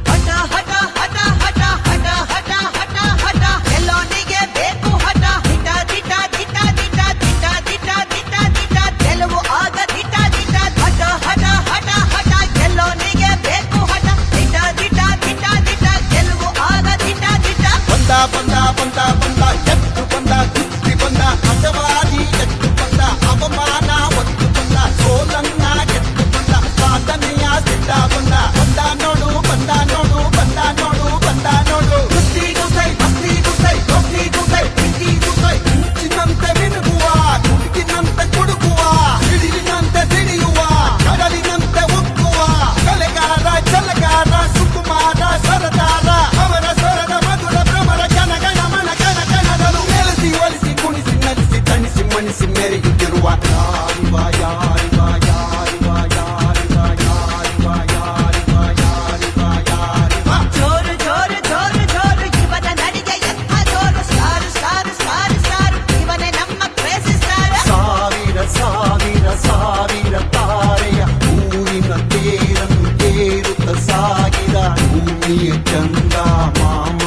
ಹಠ ಹಠ ಹಠ ಹಠ ಹಠ ಹಠ ಹಠ ಹಠ ಎಲ್ಲೋನಿಗೆ ಬೇಕು ಹಠ ದಿಟ ದಿಟ ದಿಟ ದಿಟ ದಿಟ ದಿಟ ದಿಟ ದಿಟ ಗೆಲುವು ಆಗ ದಿಟ ದಿಟ ಹಠ ಹಠ ಹಠ ಹಠ ಎಲ್ಲೋನಿಗೆ ಬೇಕು ಹಠ ದಿಟ ದಿಟ ದಿಟ ದಿಟ ಗೆಲುವು ಆಗ ದಿಟ ದಿಟ ಬಂದ ಬಂದ ಬಂದ ಬಂದ ಎತ್ತು ಬಂದ ಕುಸ್ತಿ ಬಂದ ಅಜವಾದಿ ಎತ್ತು ಬಂದ ಅವಮಾನ ಒತ್ತು ಬಂದ ಸೋಲನ್ನ ಎತ್ತು ಬಂದ ಸಾಧನೆಯ ಸಿದ್ಧ ಬಂದ ಬಂದ ನೋಡು ಬಂದ ನೋಡು ಬಂದ ನೋಡು ಬಂದ ನೋಡು ಕುಸ್ತಿ ಗುಸೈ ಭಕ್ತಿ ಗುಸೈ ಭಕ್ತಿ ಗುಸೈ ಪ್ರೀತಿ ಗುಸೈ ಮುಂಚಿನಂತೆ ಮಿನುಗುವ ಕುಡುಕಿನಂತೆ ಕುಡುಕುವ ಸಿಡಿಲಿನಂತೆ ಸಿಡಿಯುವ ಕಡಲಿನಂತೆ ಉಕ್ಕುವ ಕಲೆಗಾರ ಛಲಗಾರ ಸುಕುಮಾರ ಸರದಾರ ಅವರ ಸ್ವರದ ಮಧುರ ಭ್ರಮರ ಕನಗಣ ಮನ ಕಣ ಕಣದಲು ನೆಲೆಸಿ ಒಲಿಸಿ ಕುಣಿಸಿ ನಲಿಸಿ ತಣಿಸಿ ಮಣಿಸಿ ಮೆರೆಯುತ್ತಿರುವ ಯಾರಿವ ಯಾರಿವ ಯಾರಿವ ಯಾರಿವ ಯಾರಿವ ಯಾರಿವ ಯಾರಿವ ಯಾರಿವ ಜೋರು ಜೋರು ಜೋರು ಜೋರು ಇವನ ನಡಿಗೆ ಎಂಥ ಜೋರು ಸ್ಟಾರ್ ಸ್ಟಾರ್ ಸ್ಟಾರ್ ಸ್ಟಾರ್ ಇವನೇ ನಮ್ಮ ಕ್ರೇಜಿ ಸ್ಟಾರ್ ಸಾವಿರ ಸಾವಿರ ಸಾವಿರ ತಾರೆಯ ಊರಿನ ತೇರನ್ನು ತೇರುತ್ತ ಸಾಗಿದ ಭೂಮಿಯ ಚಂದ ಮಾಮ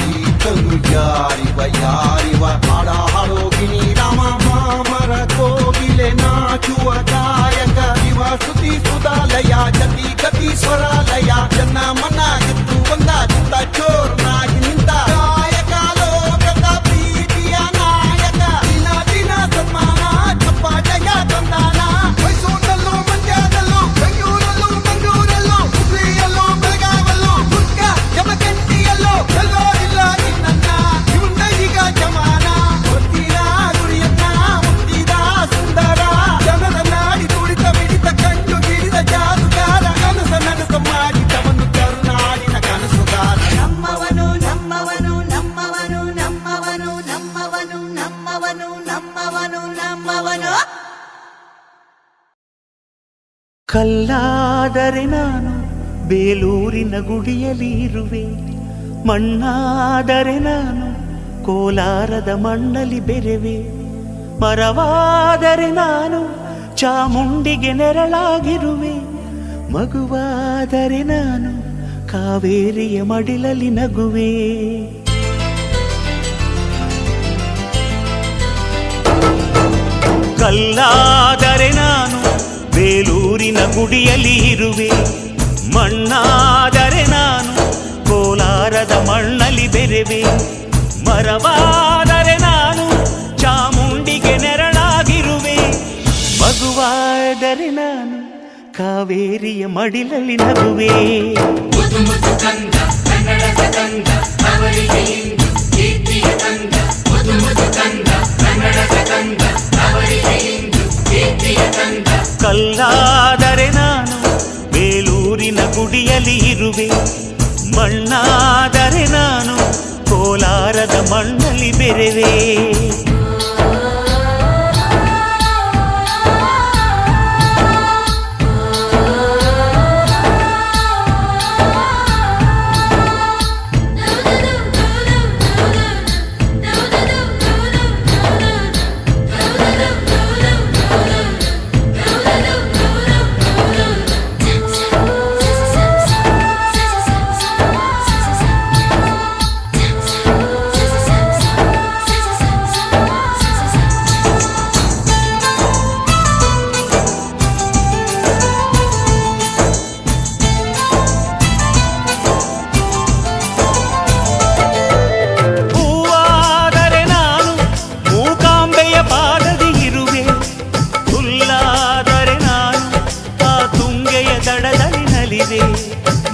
ಈತನು ಯಾರಿವ ಯಾರಿವ ಹಾಡ ಹಾಡೋಗಿನಿ ರಾಮ ಮಾಮರ ಕೋಗಿಲೆ ನಾಚುವ ಗಾಯಕ ಇವ ಸ್ತುತಿ ಸುಧಾಲಯ ಜತಿ ಗತಿ ಸ್ವರಾಲಯ ಜನ ಮನ ಗೆದ್ದು ಬಂದ ಚಿತ್ತ ಚೋರ್ನಾಗಿ ನಿಂತ ಗಾಯಕ ಲೋಕದ ಪ್ರೀತಿಯ ನಾಯಕ ದಿನ ದಿನ ಕಲ್ಲಾದರೆ ನಾನು ಬೇಲೂರಿನ ಗುಡಿಯಲ್ಲಿ ಇರುವೆ, ಮಣ್ಣಾದರೆ ನಾನು ಕೋಲಾರದ ಮಣ್ಣಲ್ಲಿ ಬೆರೆವೆ, ಮರವಾದರೆ ನಾನು ಚಾಮುಂಡಿಗೆ ನೆರಳಾಗಿರುವೆ, ಮಗುವಾದರೆ ನಾನು ಕಾವೇರಿಯ ಮಡಿಲಲ್ಲಿ ನಗುವೆ. ಕಲ್ಲಾದರೆ ನಾನು ಬೇಲೂರಿನ ಗುಡಿಯಲ್ಲಿ ಇರುವೆ, ಮಣ್ಣಾದರೆ ನಾನು ಕೋಲಾರದ ಮಣ್ಣಲ್ಲಿ ಬೆರೆವೆ, ಮರವಾದರೆ ನಾನು ಚಾಮುಂಡಿಗೆ ನೆರಳಾಗಿರುವೆ, ಮಗುವಾದರೆ ನಾನು ಕಾವೇರಿಯ ಮಡಿಲಲ್ಲಿ ನಗುವೆ. ಕಲ್ಲಾದರೆ ನಾನು ಬೇಲೂರಿನ ಗುಡಿಯಲ್ಲಿ ಇರುವೆ, ಮಣ್ಣಾದರೆ ನಾನು ಕೋಲಾರದ ಮಣ್ಣಲ್ಲಿ ಬೆರೆವೆ.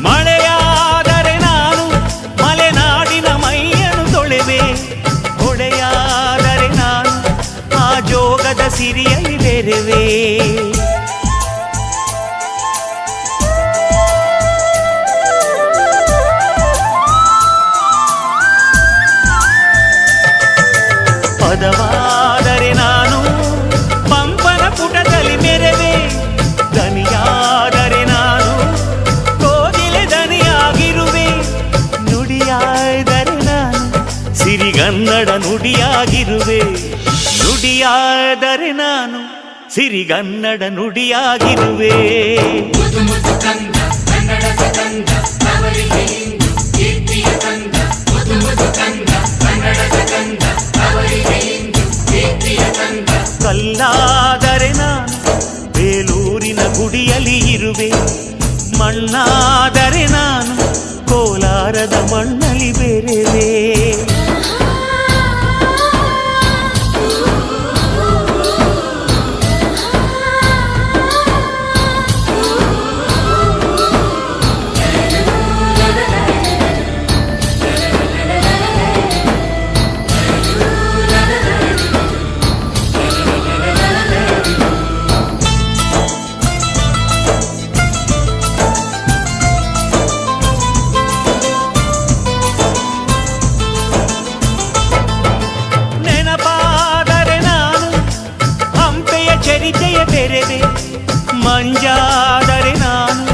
ಮಳೆಯಾದರೆ ನಾನು ಮಲೆನಾಡಿನ ಮೈಯನ್ನು ತೊಳೆವೆ, ಹೊಳೆಯಾದರೆ ನಾನು ಆ ಜೋಗದ ಸಿರಿಯಲ್ಲಿ ಬೆರೆವೆ. ಪದವಾದರೆ ನಾನು ಪಂಪನ ಪುಟದಲ್ಲಿ ಮೆರೆವೆ, ದನಿಯಾದರೆ ನಾನು ಕೋಗಿಲೆ ದನಿಯಾಗಿರುವೆ, ನುಡಿಯಾದರೆ ನಾನು ಸಿರಿಗನ್ನಡ ನುಡಿಯಾಗಿರುವೆ, ನುಡಿಯಾದರೆ ನಾನು ಸಿರಿಗನ್ನಡ ನುಡಿಯಾಗಿರುವೆ. ಕಲ್ಲಾದರೆ ನಾನು ಬೇಲೂರಿನ ಗುಡಿಯಲ್ಲಿ ಇರುವೆ, ಮಣ್ಣಾದರೆ ನಾನು ಕೋಲಾರದ ಮಣ್ಣಲ್ಲಿ ಬೆರೆವೆ. ಮಂಜಾದರೆ ನಾನು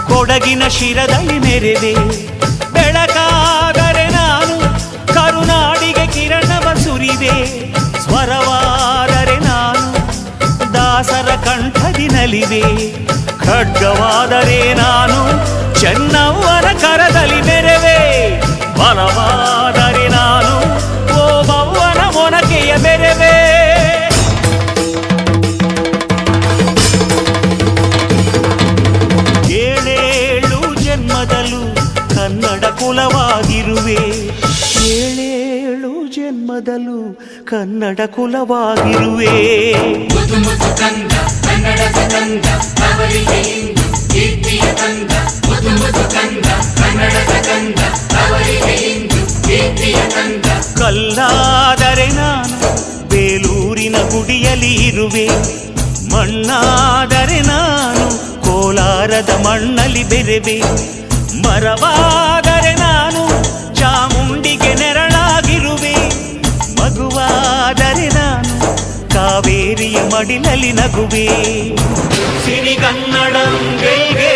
ಕೊಡಗಿನ ಶಿರದಲ್ಲಿ ಮೆರೆವೆ, ಬೆಳಕಾದರೆ ನಾನು ಕರುನಾಡಿಗೆ ಕಿರಣವ ಸುರಿವೆ, ಸ್ವರವಾದರೆ ನಾನು ದಾಸರ ಕಂಠದಿ ನಲಿವೆ, ಖಡ್ಗವಾದರೆ ನಾನು ಚೆನ್ನವ್ವನ ಕರದಲ್ಲಿ ಮೆರೆವೆ, ಬಲವಾದರೆ ನಾನು ಓಬವ್ವನ ಮೊನಕೆಯ ಬೆರೆವೆ. ಕನ್ನಡ ಕುಲವಾಗಿರುವೆ, ಏಳೇಳು ಜನ್ಮದಲ್ಲೂ ಕನ್ನಡ ಕುಲವಾಗಿರುವೆ. ಕಲ್ಲಾದರೆ ನಾನು ಬೇಲೂರಿನ ಗುಡಿಯಲ್ಲಿ ಇರುವೆ, ಮಣ್ಣಾದರೆ ನಾನು ಕೋಲಾರದ ಮಣ್ಣಲ್ಲಿ ಬೆರೆವೆ, ಮರವಾದರೆ ನಾನು ಚಾಮುಂಡಿಗೆ ನೆರಳಾಗಿರುವೆ, ಮಗುವಾದರೆ ನಾನು ಕಾವೇರಿಯ ಮಡಿಲಲ್ಲಿ ನಗುವೆ ಸಿರಿಗನ್ನಡಂ ಗೆಲ್ಗೆ